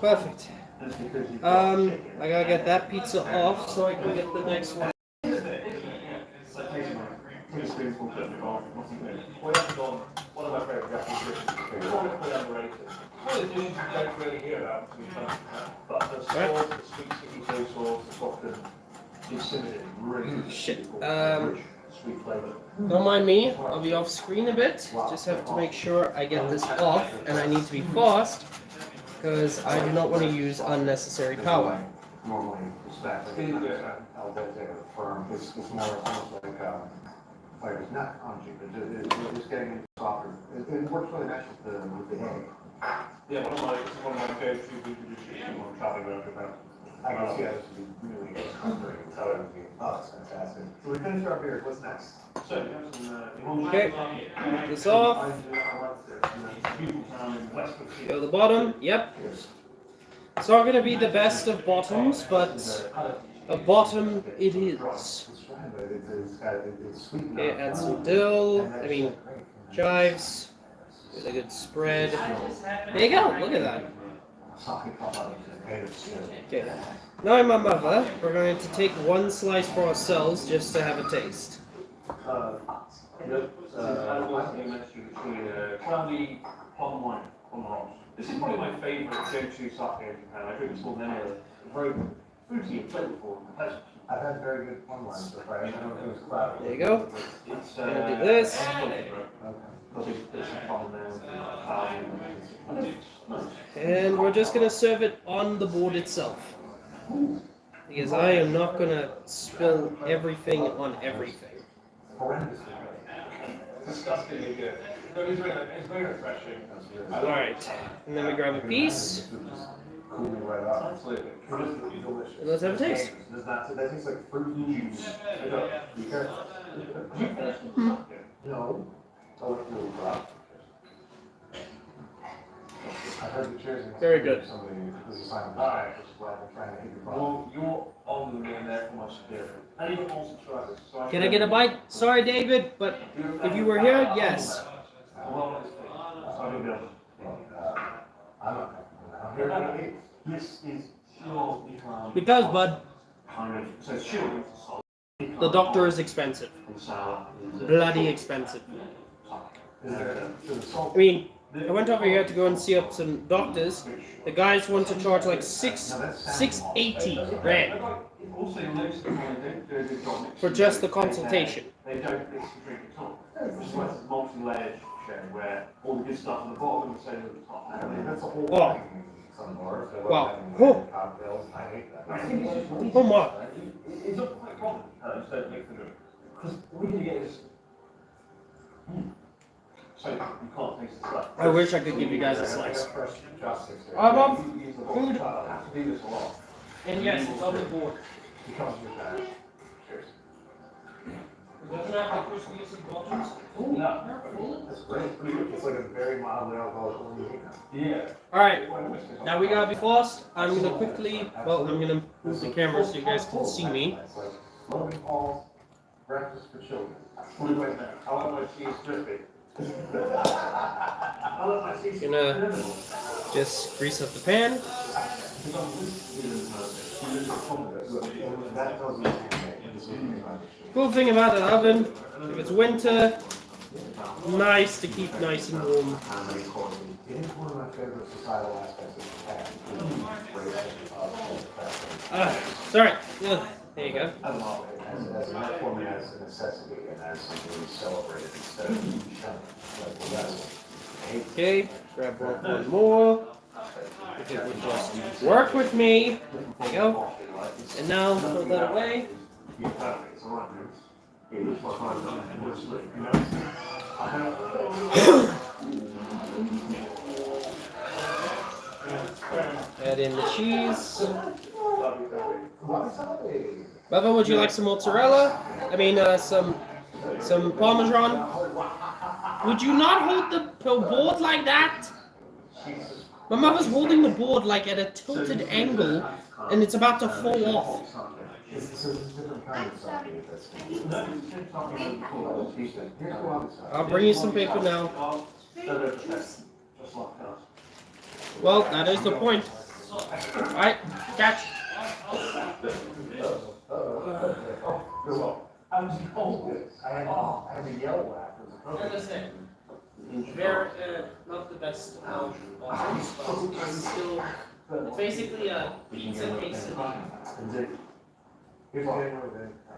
Perfect. I gotta get that pizza off so I can get the next one. One of my favorite Japanese dishes. Chronically underrated. One of the things you don't really hear about but the sauce, the sweet sticky soy sauce, the softened, it's really Shit. sweet flavor. Don't mind me, I'll be off screen a bit. Just have to make sure I get this off, and I need to be fast, because I do not want to use unnecessary power. Normally, respect. Like, al dente or firm. It's more almost like flavor. It's not crunchy, but it's getting softer. It works really nice with the egg. Yeah, one of my go-to dishes on traveling around Japan. I can see how this would be really comforting. Oh, that's fantastic. So we finished our beers. What's next? So, we have some, Okay, this off. Go to the bottom, yep. It's not going to be the best of bottoms, but a bottom it is. Okay, add some dill, chives, with a good spread. There you go, look at that. Okay, now I'm my mother. We're going to take one slice for ourselves just to have a taste. Cloudy plum wine on the rocks. This is probably my favourite go-to sake in Japan. I drink this more than any other. Very fruity and flavourful and pleasant. I've had very good plum wine so far. I don't know if it was cloudy. There you go. It's Gonna do this. And we're just going to serve it on the board itself. Because I am not going to spill everything on everything. Disgustingly good. No, it's very refreshing. Alright, and then we grab a piece. Absolutely. And let's have a taste. That tastes like fruit juice. No. Oh, it's really dry. I heard the chairs. Very good. Somebody was assigned to trying to hit your bottom. You're on me in there for my spirit. And even more subscribers. So Can I get a bite? Sorry, David, but if you were here, yes. This is pure Because, bud, kind of, so it's sure. the doctor is expensive. Bloody expensive. I mean, I went over here to go and see up some doctors. The guys want to charge like 680 rand for just the consultation. They don't mix the drink at all. It's like a multi-layered show where all the good stuff on the bottom and the same at the top. That's a whole Oh. thing in some bars. They love Wow. having Oh. cocktails, and I hate that. I think it's just really Oh my. It's not quite common. Just don't mix the drink. Because we can get this. So you can't taste the stuff. I wish I could give you guys a slice. Bob. Food. I have to do this a lot. And yes, it's on the board. Becomes your bad. Cheers. Doesn't have the crispiest of bottoms. No. That's great. It's like a very mildly alcoholic one. Yeah. Alright, now we gotta be fast. I'm gonna quickly, well, I'm gonna move the camera so you guys can see me. It's like Logan Paul's breakfast for children. Wait a minute. I want my cheese crispy. I love my cheese. Gonna just grease up the pan. That tells me Cool thing about an oven, if it's winter, nice to keep nice and warm. it is one of my favorite societal aspects of the Sorry. Ugh, there you go. I love it as an art form and as a necessity and as something we celebrate instead of shunning like the rest. Okay, grab one more. If it would just work with me. There you go. And now throw that away. Add in the cheese. Bubba, would you like some mozzarella? I mean, some Parmesan. Would you not hold the board like that? My mother's holding the board like at a tilted angle, and it's about to fall off. I'll bring you some paper now. Well, that is the point. Alright, catch. I had to yell at They're not the best of options, but it's still, it's basically a pizza quesadilla. Here's the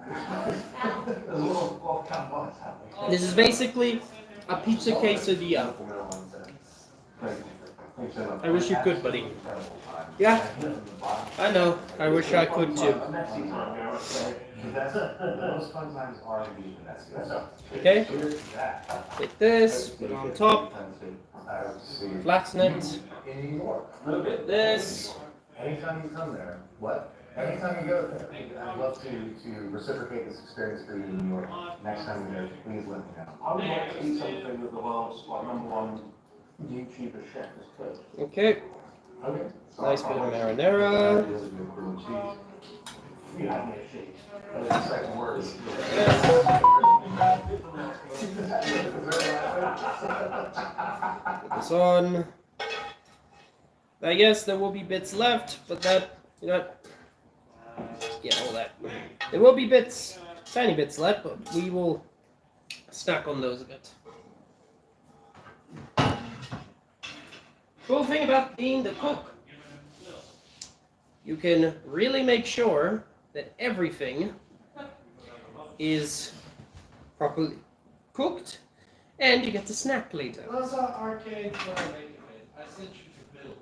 There's a lot of campfires happening. This is basically a pizza quesadilla. Thanks so much. I wish you could, buddy. Yeah, I know. I wish I could too. Okay, take this, put it on top, flatten it, this. Anytime you come there, what? Anytime you go there, I'd love to reciprocate this experience for you in New York. Next time you're there, please let me know. I would like to eat something that the world's #1 YouTuber chef has cooked. Okay, Okay. nice bit of marinara. You have me a sheet. That's the second word. Put this on. I guess there will be bits left, but that, you know what? Yeah, all that. There will be bits, tiny bits left, but we will snack on those a bit. Cool thing about being the cook, you can really make sure that everything is properly cooked and you get to snack later. Those are arcades where I make it. I sent you to build.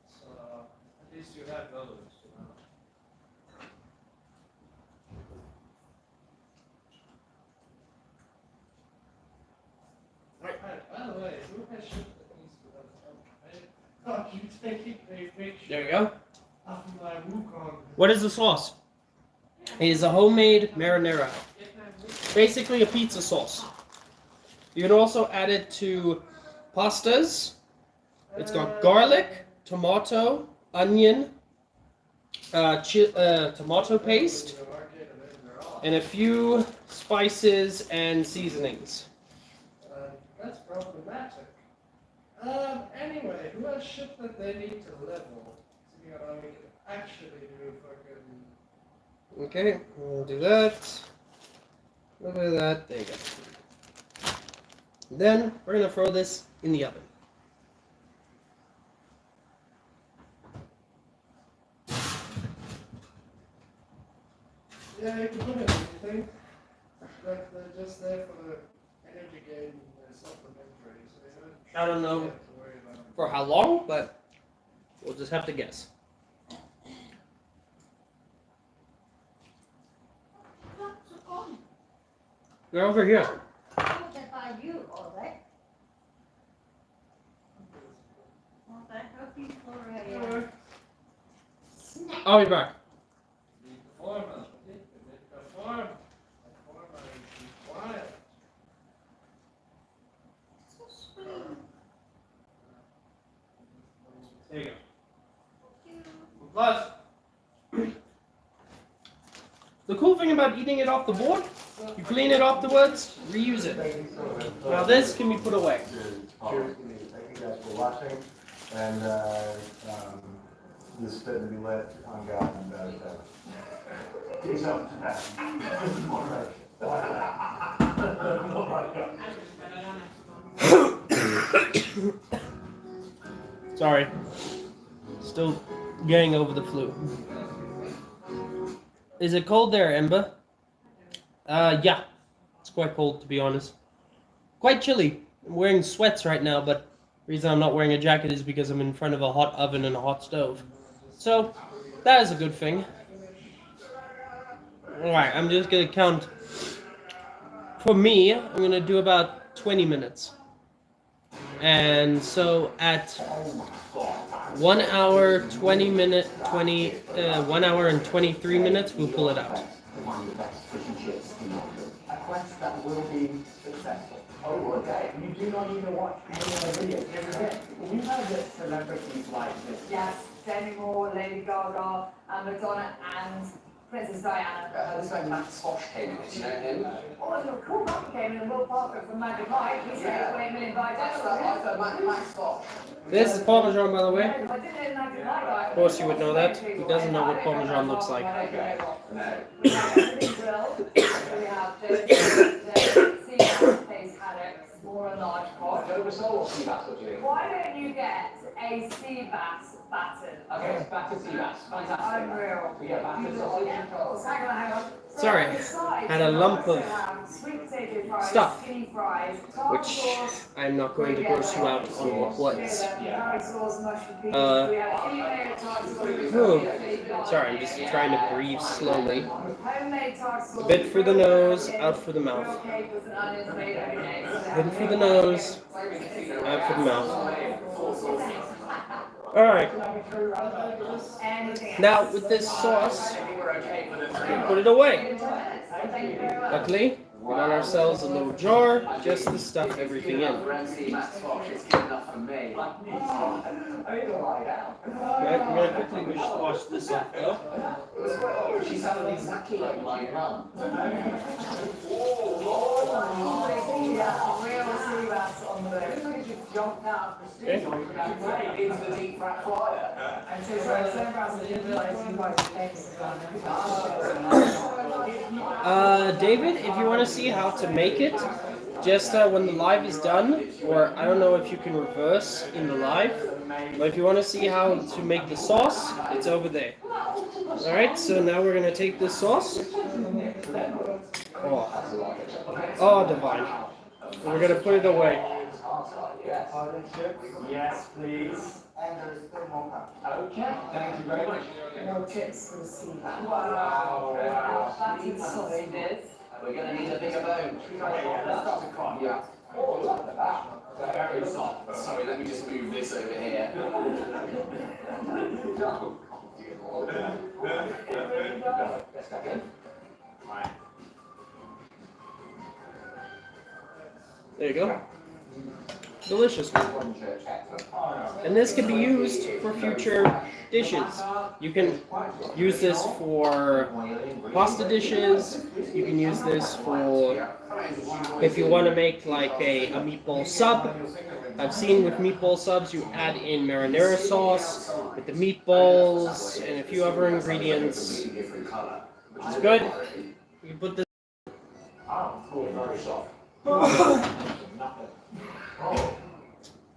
So at least you have those. You know. By the way, who has shipped the things to that? You taking a picture There you go. of my Wukong. What is the sauce? It is a homemade marinara. Basically a pizza sauce. You can also add it to pastas. It's got garlic, tomato, onion, tomato paste, and a few spices and seasonings. That's problematic. Anyway, who has shipped that they need to level? So we can actually do fucking. Okay, we'll do that. A little bit of that. There you go. Then we're gonna throw this in the oven. Yeah, you can put it in anything. But they're just there for the energy gain and supplementary. So they I don't know have to worry about it. for how long, but we'll just have to guess. Lots of fun. They're over here. Oh, that by you, all right? Well, I hope you for a snack. I'll be back. The performance, the performance is required. So sweet. There you go. Thank you. Plus, the cool thing about eating it off the board, you clean it afterwards, reuse it. Now this can be put away. Cheers. Thank you guys for watching. And this fit to be lit on God and peace out. Sorry. Still getting over the flu. Is it cold there, Ember? Yeah. It's quite cold, to be honest. Quite chilly. I'm wearing sweats right now, but the reason I'm not wearing a jacket is because I'm in front of a hot oven and a hot stove. So, that is a good thing. Alright, I'm just gonna count. For me, I'm gonna do about 20 minutes. And so at 1 hour, 20 minute, 1 hour and 23 minutes, we'll pull it out. One of the best fish and chips in London. A quest that will be successful. Oh, okay. You do not even watch any other videos. You've heard that celebrities like this. Yes, Demi Moore, Lady Gaga, Madonna, and Princess Diana. This like Matt Fosh came in, you know him? Oh, it was a cool man came in, and Will Parker from Magic Mike. He said he $8 million That's right, Max Fosh. This is Parmesan, by the way. I didn't know Magic Mike. Of course you would know that. Who doesn't know what Parmesan looks like? We have everything grilled. We have the sea paste haddocks, more and large pot. Oversold, that's what you Why don't you get a sea bass batten. Okay, battered sea bass. Fantastic. Unreal. We get battered sausage. Hang on. So Sorry, on the side, had a you lump also of have sweet potato fries, stuff, skinny fries, which tartar sauce, I'm not going to gross you out on what. curry sauce, mushroom peas. Uh, We have homemade tartar sauce. Oh, sorry, I'm just trying to breathe slowly. Homemade tartar sauce. A bit through the nose, out through the mouth. Real capers and onions made every day. In through the nose, out through the mouth. Alright, now with this sauce, we put it away. Luckily, we got ourselves a little jar just to stuff everything in. Okay, we're going to quickly wash this off though. She sounded exactly like my mum. Real sea bass on the Jumped out of the studio into the deep fat fryer. And so I didn't realize you guys David, if you want to see how to make it, just when the live is done, or I don't know if you can reverse in the live, but if you want to see how to make the sauce, it's over there. Alright, so now we're going to take this sauce. Oh, divine. And we're going to put it away. Yes, please. And there is still more. Okay, thank you very much. more chips for the sea bass. Wow. Battered sausages. We're going to need a bigger bone. Yeah. Oh, look at that. Very soft. Sorry, let me just move this over here. There you go. Delicious. And this can be used for future dishes. You can use this for pasta dishes. You can use this for if you want to make like a meatball sub. I've seen with meatball subs you add in marinara sauce with the meatballs and a few other ingredients. It's good. You can put this.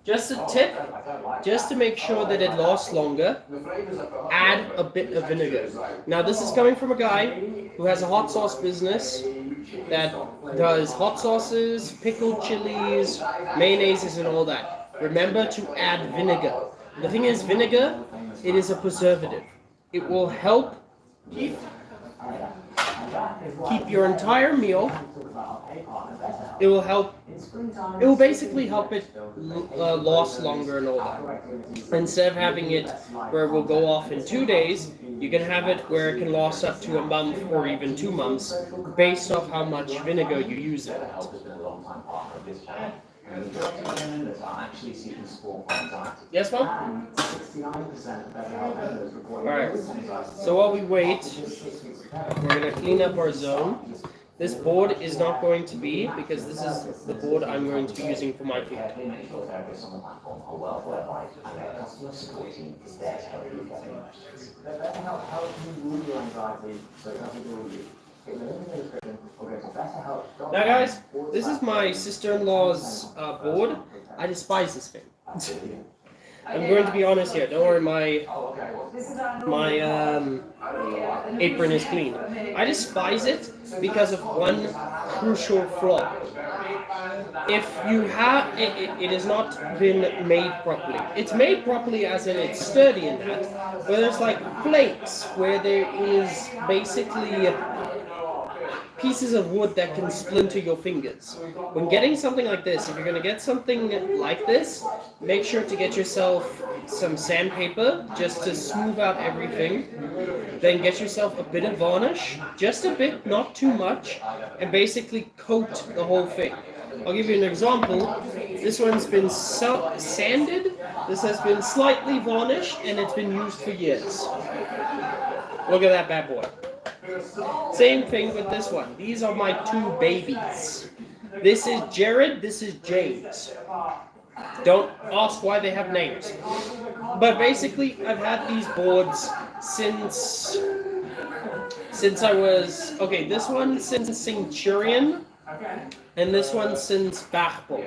Just a tip, just to make sure that it lasts longer, add a bit of vinegar. Now this is coming from a guy who has a hot sauce business that does hot sauces, pickled chilies, mayonnaises and all that. Remember to add vinegar. The thing is, vinegar, it is a preservative. It will help keep your entire meal. It will basically help it last longer and all that. Instead of having it where it will go off in 2 days, you can have it where it can last up to a month or even 2 months based off how much vinegar you use in it. Yes, Mom? Alright, so while we wait, we're going to clean up our zone. This board is not going to be, because this is the board I'm going to be using for my food. Now guys, this is my sister-in-law's board. I despise this thing. I'm going to be honest here. Don't worry, my apron is clean. I despise it because of one crucial flaw. If you have it has not been made properly. It's made properly as in it's sturdy in that, but there's like flakes where there is basically pieces of wood that can splinter your fingers. When getting something like this, if you're going to get something like this, make sure to get yourself some sandpaper just to smooth out everything. Then get yourself a bit of varnish, just a bit, not too much, and basically coat the whole thing. I'll give you an example. This one's been sanded, this has been slightly varnished, and it's been used for years. Look at that bad boy. Same thing with this one. These are my two babies. This is Jared, this is James. Don't ask why they have names. But basically, I've had these boards since I was, okay, this one since Centurion, Okay. and this one since Bachbo,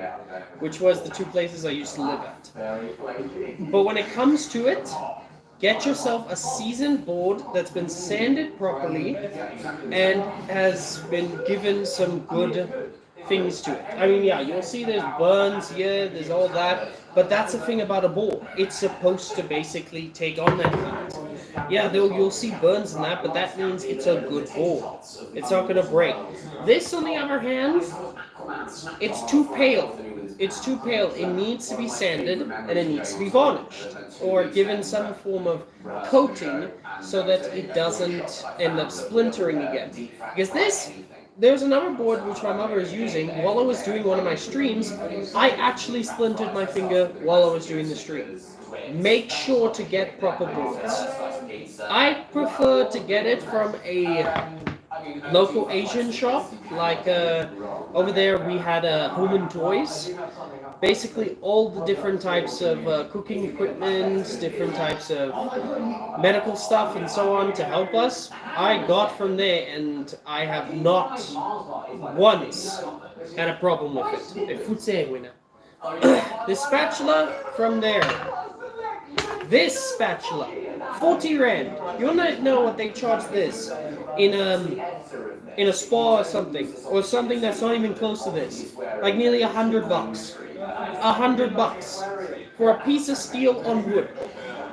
which was the two places I used to live at. Very flaky. But when it comes to it, get yourself a seasoned board that's been sanded properly and has been given some good things to it. I mean, yeah, you'll see there's burns here, there's all that, but that's the thing about a board. It's supposed to basically take on that heat. Yeah, you'll see burns and that, but that means it's a good board. It's not going to break. This, on the other hand, it's too pale. It's too pale. It needs to be sanded and it needs to be varnished or given some form of coating so that it doesn't end up splintering again. Because there's another board which my mother is using. While I was doing one of my streams, I actually splintered my finger while I was doing the stream. Make sure to get proper boards. I prefer to get it from a local Asian shop, like over there we had Home and Toys. Basically all the different types of cooking equipment, different types of medical stuff and so on to help us, I got from there, and I have not once had a problem with it. This spatula from there. This spatula, 40 rand. You wanna know what they charge this in a spa or something that's not even close to this, like nearly $100. $100 for a piece of steel on wood.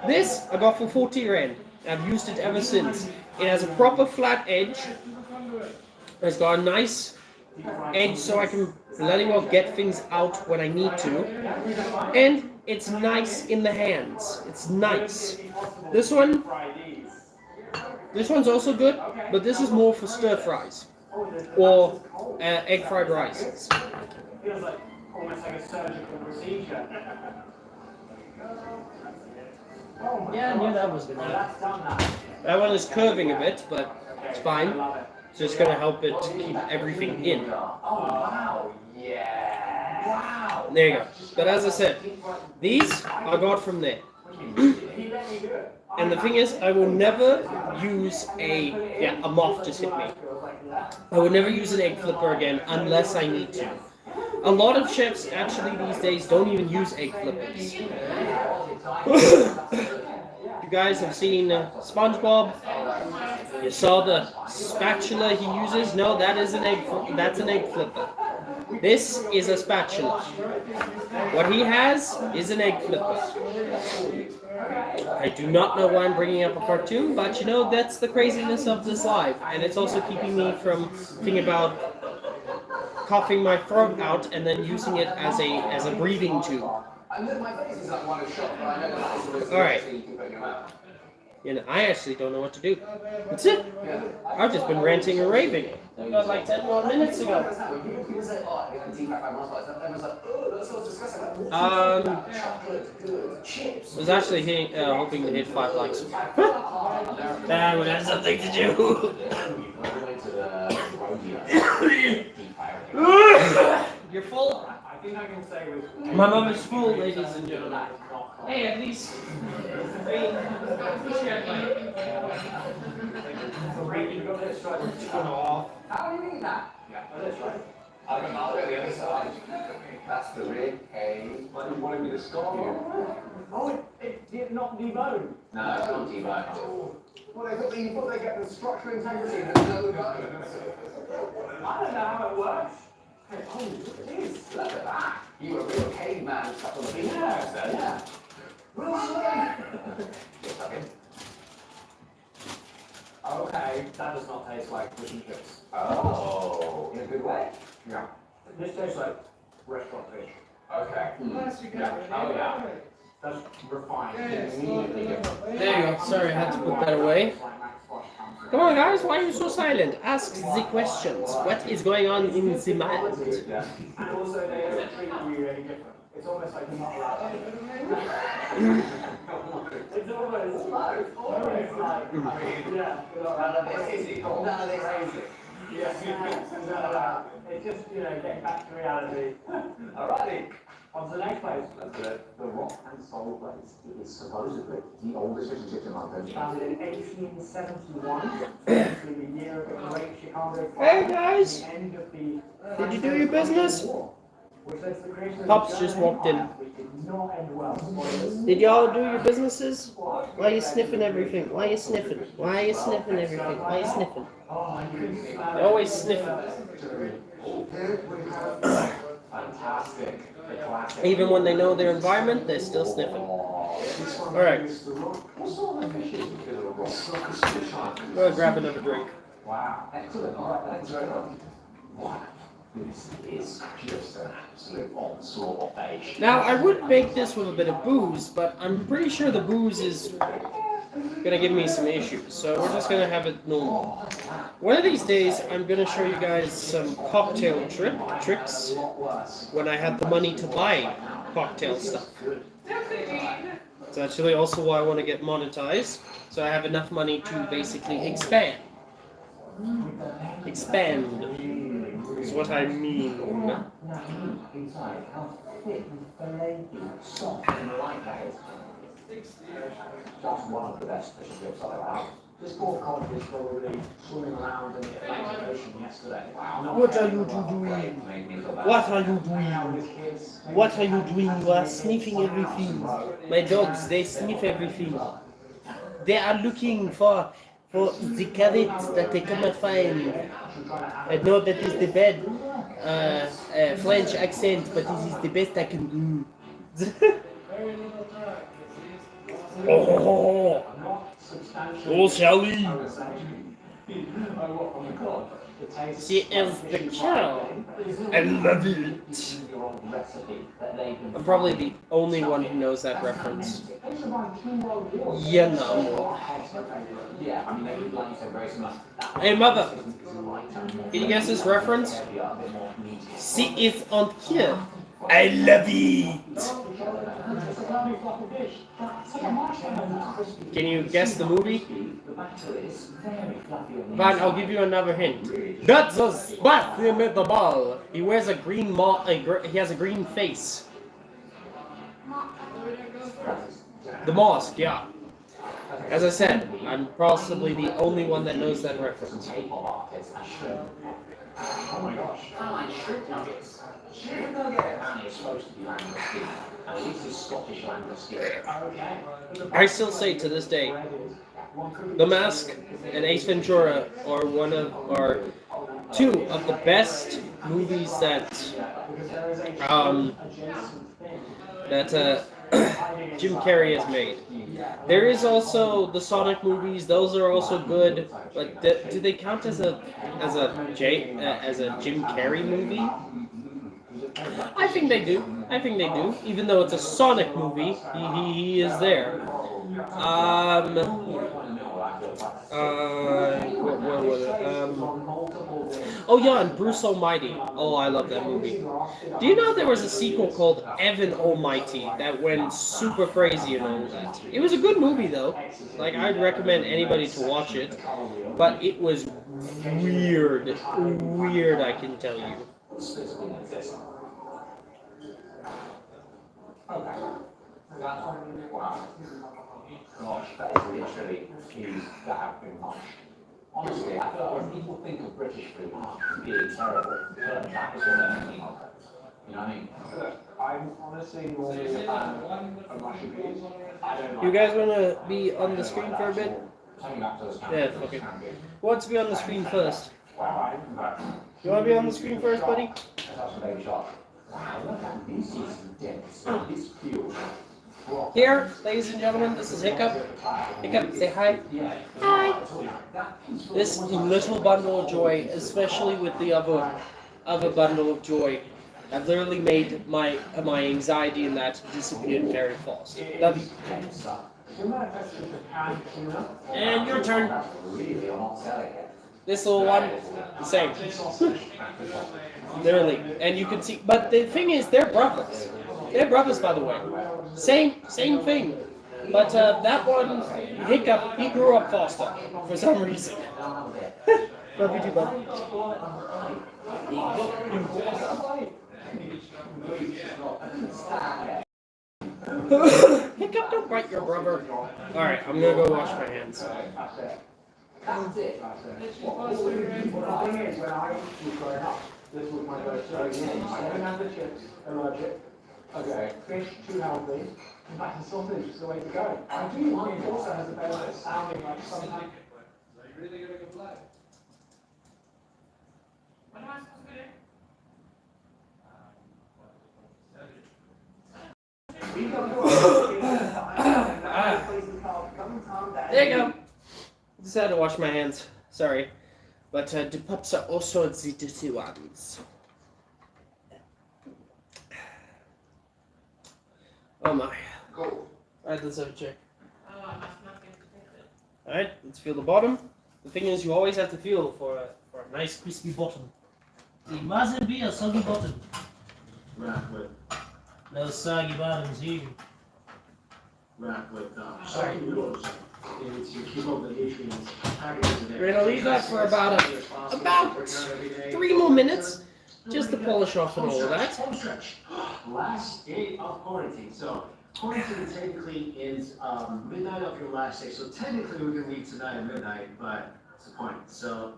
This I got for 40 rand. I've used it ever since. It has a proper flat edge. It's got a nice edge so I can bloody well get things out when I need to. And it's nice in the hands. It's nice. This one's also good, but this is more for stir fries or egg fried rice. Feels like almost like a surgical procedure. Yeah, I knew that was gonna happen. That's done That one is curving a bit, but it's fine. It's just gonna help it keep everything in. Oh wow! Yeah! Wow! There you go. But as I said, these I got from there. And the thing is, I will never use a moth just hit me. I would never use an egg flipper again unless I need to. A lot of chefs actually these days don't even use egg flippers. You guys have seen SpongeBob. You saw the spatula he uses. No, that's an egg flipper. This is a spatula. What he has is an egg flipper. I do not know why I'm bringing up a cartoon, but you know, that's the craziness of this life. And it's also keeping me from thinking about coughing my throat out and then using it as a breathing tube. Alright. You know, I actually don't know what to do. That's it. I've just been ranting and raving. I got like 10 more minutes ago. I was actually hoping to hit 5 likes. That would have something to do. You're full? My mom is full, ladies and gentlemen. Hey, at least. How do you mean that? Yeah, that's right. I'll go the other side. That's the rib, hey. Like you wanted me to stop you. Oh, it's not deboned. No, it's not deboned. Well, you thought they get the structural integrity and there's no bones. I don't know how it works. Oh, it is. Look at that. You were a real caveman stuck on the beach. Yeah. Real slow. Okay, that does not taste like fish and chips. Oh, in a good way? Yeah. This tastes like restaurant fish. Okay. Yeah. Oh, yeah. That's refined. Immediately different. There you go. Sorry, I had to put that away. Come on, guys, why are you so silent? Ask the questions. What is going on in the mind? And also, they don't treat you any different. It's almost like you're not allowed to. It's almost like, yeah. None of this easy. None of this easy. Yeah. It's just, getting back to reality. Alrighty. On to the next place. The Rock and Soul place. It is supposedly the oldest fish and chips in London. Founded in 1871. Actually the year of the Great Chicago Fire. Hey guys! The end of the Did you do your business? which led to the creation of Pops the just German walked in. Empire, which did not end well. Did y'all do your businesses? Why are you sniffing everything? Why are you sniffing? Why are you sniffing everything? Why are you sniffing? You're always sniffing. Fantastic. The classic. Even when they know their environment, they're still sniffing. Alright. Go ahead, grab another drink. Wow. Excellent. All right, thanks very much. Wow. This is just an absolute onslaught of beige. Now, I would make this with a bit of booze, but I'm pretty sure the booze is gonna give me some issues, so we're just gonna have it normal. One of these days, I'm gonna show you guys some cocktail tricks when I have the money to buy cocktail stuff. It's actually also why I want to get monetized, so I have enough money to basically expand. Expand is what I mean. Inside, how thick and flaky, soft and light that is. That's one of the best fish and chips I've ever had. This poor cod was probably swimming around in the Atlantic Ocean yesterday. Wow. What are you doing? What are you doing? What are you doing? You are sniffing everything. My dogs, they sniff everything. They are looking for the carrots that they cannot find. I know that is the bad French accent, but this is the best I can do. Oh, oh, Sally. She is the cow. I love it. I'm probably the only one who knows that reference. You know. Hey, mother. Can you guess this reference? She is on here. I love it. Can you guess the movie? Fine, I'll give you another hint. That's a spot him at the ball. He wears a green he has a green face. The mosque, yeah. As I said, I'm possibly the only one that knows that reference. Oh my gosh. I like shrimp nuggets. Shrimp nugget is supposed to be langoustine. And at least it's Scottish langoustine. Okay. I still say to this day, The Mask and Ace Ventura are two of the best movies that Jim Carrey has made. There is also the Sonic movies; those are also good. But do they count as a Jim Carrey movie? I think they do. I think they do. Even though it's a Sonic movie, he is there. What was it? Oh yeah, and Bruce Almighty. Oh, I love that movie. Do you know there was a sequel called Evan Almighty that went super crazy and all that? It was a good movie though. Like, I'd recommend anybody to watch it. But it was weird. Weird, I can tell you. Wow. Gosh, that is literally food that have been washed. Honestly, I feel like when people think of British food being terrible, that is what they're thinking of. You know what I mean? I'm honestly normally a fan of mushy peas. I don't like. You guys want to be on the screen for a bit? Yeah, fuck it. Who wants to be on the screen first? You want to be on the screen first, buddy? Wow, look at this. This feels. Here, ladies and gentlemen, this is Hiccup. Hiccup, say hi. Hi. This little bundle of joy, especially with the other bundle of joy, have literally made my anxiety in that disappear very fast. Love you. And your turn. This little one, the same. Literally, and you can see. But the thing is, they're brothers. They're brothers, by the way. Same thing. But that one, Hiccup, he grew up faster for some reason. Love you too, bud. Pick up, don't bite your rubber. Alright, I'm gonna go wash my hands. That's it. What the thing is, when I was growing up, this was my go-to. I don't have the chips, allergic. Okay. Fish, too healthy. In fact, the sausage is the way to go. I do think it also has a benefit of sounding like something. Really gonna go play? What am I supposed to do? There you go. Just had to wash my hands. Sorry. But the pups are also the dirty ones. Oh my. Alright, let's have a check. Alright, let's feel the bottom. The thing is, you always have to feel for a nice crispy bottom. It mustn't be a soggy bottom. Wrapped with, No soggy bottoms here. soggy noodles. It's to keep up the nutrients. Packages in We're gonna leave that for about 3 more minutes, just to polish off and all of that. Home stretch. Last day of quarantine. So quarantine technically is midnight of your last day. So technically we can leave tonight at midnight, but that's the point. So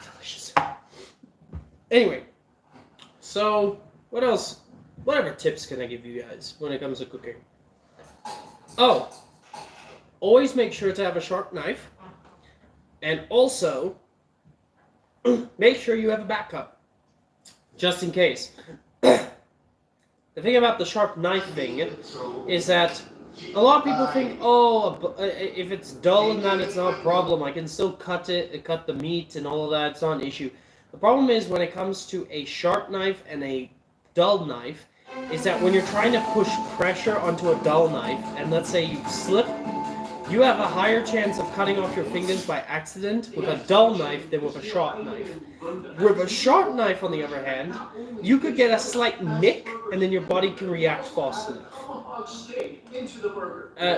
Delicious. Anyway, so what else? Whatever tips can I give you guys when it comes to cooking? Oh, always make sure to have a sharp knife, and also make sure you have a backup, just in case. The thing about the sharp knife thing is that a lot of people think, oh, if it's dull and that, it's not a problem. I can still cut the meat and all of that. It's not an issue. The problem is when it comes to a sharp knife and a dull knife, is that when you're trying to push pressure onto a dull knife, and let's say you slip, you have a higher chance of cutting off your fingers by accident with a dull knife than with a sharp knife. With a sharp knife, on the other hand, you could get a slight nick, and then your body can react fast enough.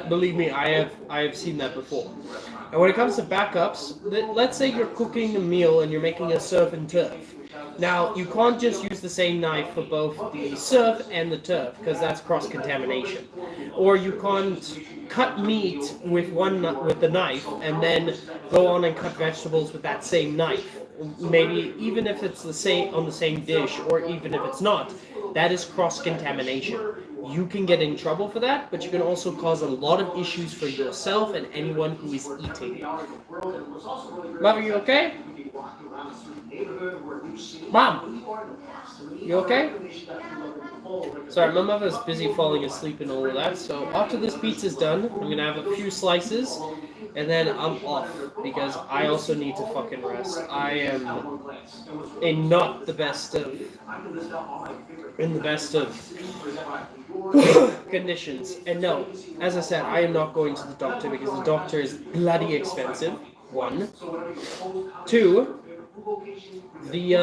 Believe me, I have seen that before. And when it comes to backups, let's say you're cooking a meal and you're making a surf and turf. Now, you can't just use the same knife for both the surf and the turf, because that's cross-contamination. Or you can't cut meat with the knife and then go on and cut vegetables with that same knife. Maybe even if it's on the same dish, or even if it's not, that is cross-contamination. You can get in trouble for that, but you can also cause a lot of issues for yourself and anyone who is eating. Mom, are you okay? Mom, you okay? Sorry, my mother's busy falling asleep and all of that, so after this pizza's done, I'm gonna have a few slices, and then I'm off, because I also need to fucking rest. I am in not the best of conditions. And no, as I said, I am not going to the doctor because the doctor is bloody expensive. 1. 2, the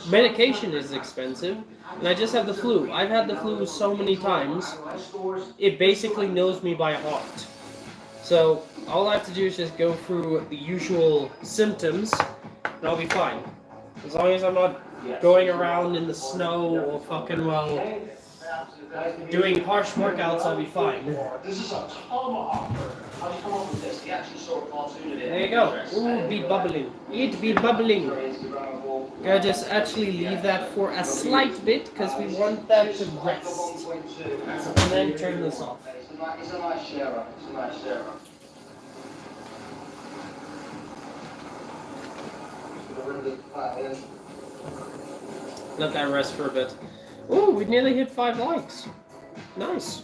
medication is expensive, and I just have the flu. I've had the flu so many times, it basically knows me by heart. So all I have to do is just go through the usual symptoms, and I'll be fine. As long as I'm not going around in the snow or fucking, well, doing harsh workouts, I'll be fine. This is a tomahawk. How'd you come up with this? He actually saw a cartoon of it. There you go. Ooh, be bubbling. It be bubbling. Gotta just actually leave that for a slight bit, because we want that to rest. And then turn this off. It's a nice sharer. It's a nice sharer. Let that rest for a bit. Ooh, we nearly hit 5 likes. Nice.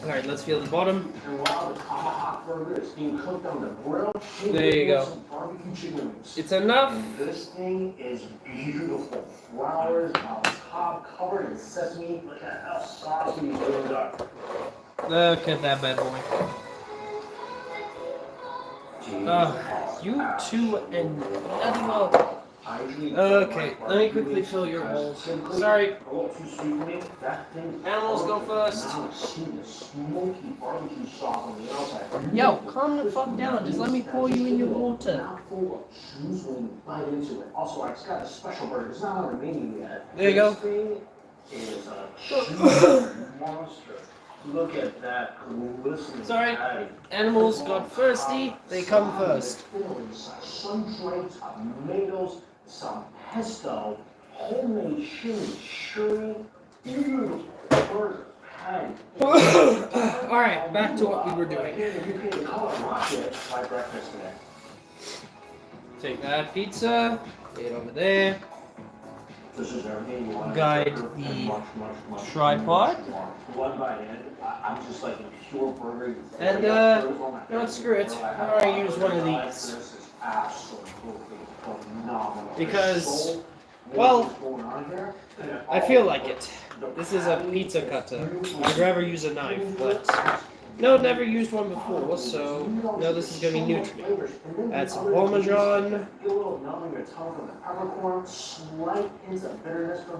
Alright, let's feel the bottom. And while the tomahawk burger is being cooked on the grill, There you go. some barbecue chicken wings. It's enough. This thing is beautiful. Flowers on top, covered in sesame. Look at how saucy those are. Look at that bad boy. You two and bloody well. I usually Okay, let me quickly fill your walls. Sorry, a little too sweet for me. That thing. animals go first. Now it's sweet, the smoky barbecue sauce on the outside. Yo, calm the fuck down. Just let me pour you in your water. Mouthful of juice when you bite into it. Also, it's got a special burger. It's not on the menu yet. There you go. This thing is a cheese monster. Look at that glistening Sorry. patty. Animals got thirsty. They come first. Some drapes, tomatoes, some pesto, homemade chimichurri, beautiful burger patty. Alright, back to what we were doing. My breakfast today. Take that pizza, lay it over there. This is everything you want. Guide the tripod. One bite in, I'm just like a pure burger. And, no, screw it. I'm gonna use one of these. This is absolutely phenomenal. Because, well, I feel like it. This is a pizza cutter. I'd rather use a knife, but no, never used one before, so no, this is gonna be new to me. Add some Parmesan.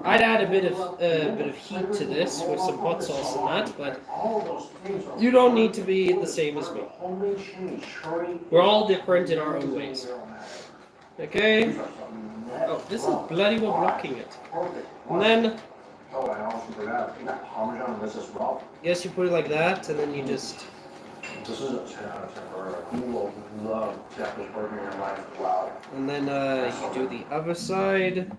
I'd add a bit of heat to this with some hot sauce and that, but you don't need to be the same as me. We're all different in our own ways. Okay. Oh, this is bloody well blocking it. And then, Oh, I also forgot. You got Parmesan on this as well. yes, you put it like that, and then you just. This is a 10 out of 10 burger. You will love Japanese burger in your life. Wow. And then you do the other side.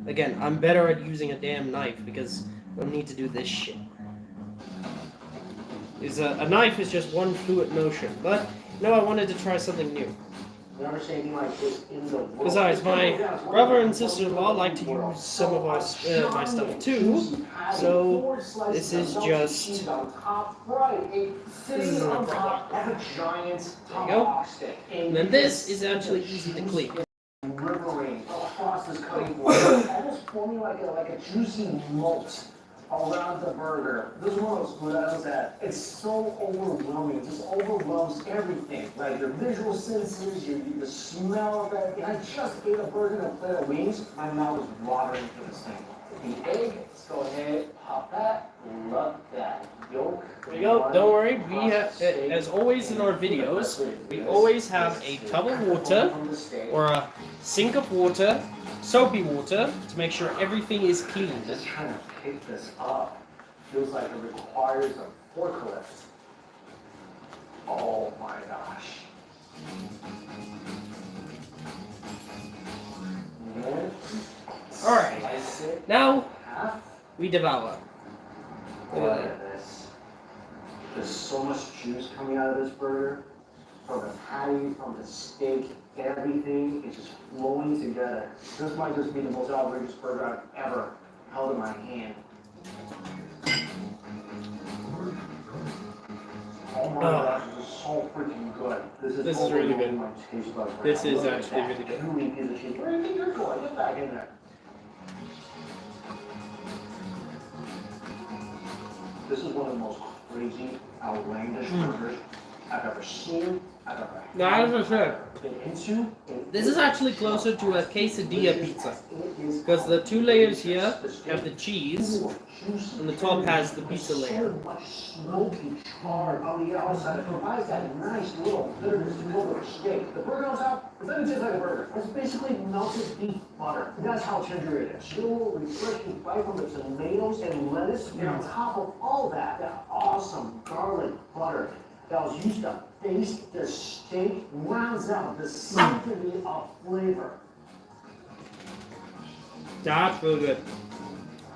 Again, I'm better at using a damn knife because I don't need to do this shit. A knife is just one fluid motion, but no, I wanted to try something new. Never seen anything like this in the world. Besides, my brother and sister-in-law like to use some of our my stuff too, so this is just. This isn't a problem. There you go. And then this is actually easy to clean. Rivering across this cutting board, almost forming like a juicy moat around the burger. This is one of those food items that it's so overwhelming. It just overwhelms everything. Like your visual senses, the smell of it. I just ate a burger and a plate of wings. My mouth is watering for this thing. The egg, let's go ahead, pop that. Love that. Yolk. There you go. Don't worry. We have, as always in our videos, we always have a tub of water or a sink of water, soapy water, to make sure everything is clean. Just trying to pick this up feels like it requires a forklift. Oh my gosh. Alright, now we devour. Look at this. There's so much juice coming out of this burger. From the patty, from the steak, everything is just flowing together. This might just be the most outrageous burger I've ever held in my hand. Oh my gosh, this is so freaking good. This is really good. My taste buds right This now. is Look at actually that really good. chewy piece of cheese. Where do you think you're going? Get back in there. This is one of the most crazy, outlandish burgers I've ever seen. I've ever had. Now, as I said, Been into. this is actually closer to a quesadilla pizza. Because the two layers here have the cheese, and the top has the pizza layer. So much smoky char on the outside. It provides that nice little bitterness to go with the steak. The burger on top, it doesn't taste like a burger. It's basically melted beef butter. That's how tender it is. Chill, refreshing bite from the tomatoes and lettuce. And on top of all that awesome garlic butter that was used to baste the steak rounds out the symphony of flavor. That's really good.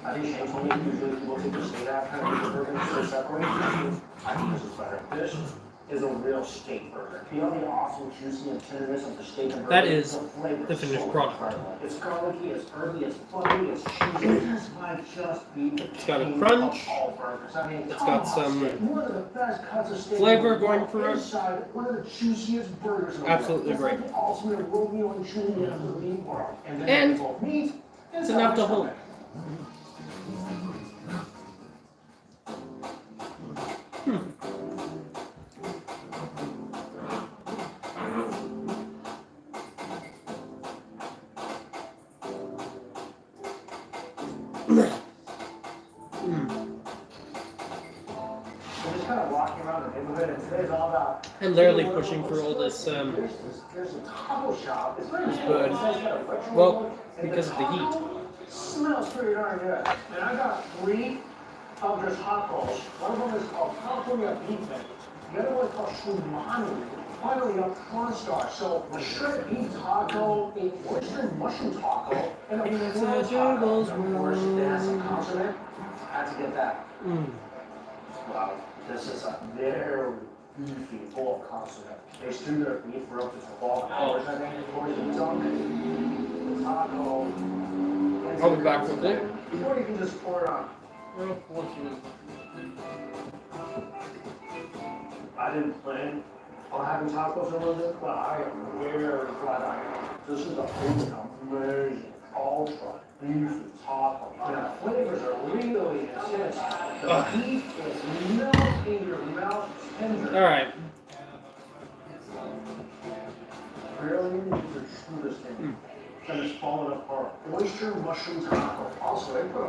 I think Shane told me usually people take the steak out kind of burger and so separate. I think this is better. This is a real steak burger. Feel the awesome juicy and tenderness of the steak and burger. That is flavor the finished so product. incredible. It's garlicky, it's herby, it's buttery, it's cheesy. This might just be the It's got a king crunch. of all burgers. I mean, It's come got on, some steak. One of the best cuts of steak flavor in the going world. through it. Inside, one of the juiciest burgers in the Absolutely world. great. It's like the ultimate Romeo and Juliet of the meat world. And then And both meat it's enough to hold. We're just kind of walking around the neighborhood, and today's all about. I'm literally pushing through all this There's a taco shop. It's very bird. Well, because of the heat. Smells pretty darn good. And I got 3 of their tacos. One of them is called California Beef Bacon. The other one is called Shumani. Finally, a prawn star. So a shredded beef taco, a oyster and mushroom taco, and a prawn taco. Of course, it has some consomme. Had to get that. Wow, this is a very beefy, full of consomme. They stew their beef for up to 12 hours, I think, before you eat on it. The taco. I'll be back quickly. Or you can just pour it on. I didn't plan on having tacos in London, but I am very glad I am. This is a amazing, ultra beefy taco. And the flavors are really intense. The beef is melting your mouth tender. Alright. Barely need to chew this thing. And it's falling apart. Oyster mushroom taco. Also, they put a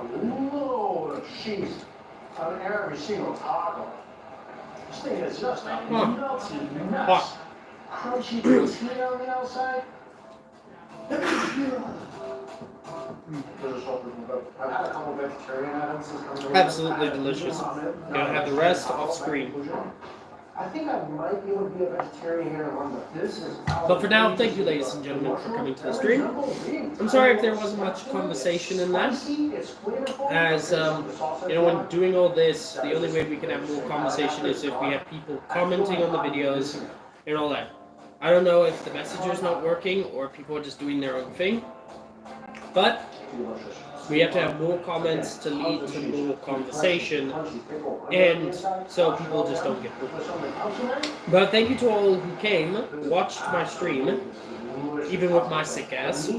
load of cheese on every single taco. This thing is just a melty mess. Crunchy tortilla on the outside. I've had a couple vegetarian items since coming over. Absolutely delicious. Gonna have the rest off screen. I think I might be able to be a vegetarian here in London. This is. But for now, thank you, ladies and gentlemen, for coming to the stream. I'm sorry if there wasn't much conversation in that. As, you know, when doing all this, the only way we can have more conversation is if we have people commenting on the videos and all that. I don't know if the messenger's not working or people are just doing their own thing. But we have to have more comments to lead to more conversation, and so people just don't get bored. But thank you to all who came, watched my stream, even with my sick ass,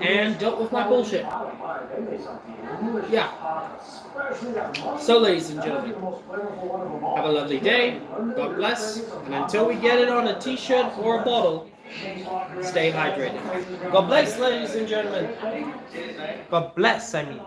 and dealt with my bullshit. Yeah. So, ladies and gentlemen, have a lovely day, God bless, and until we get it on a t-shirt or a bottle, stay hydrated. God bless, ladies and gentlemen. God bless, I mean.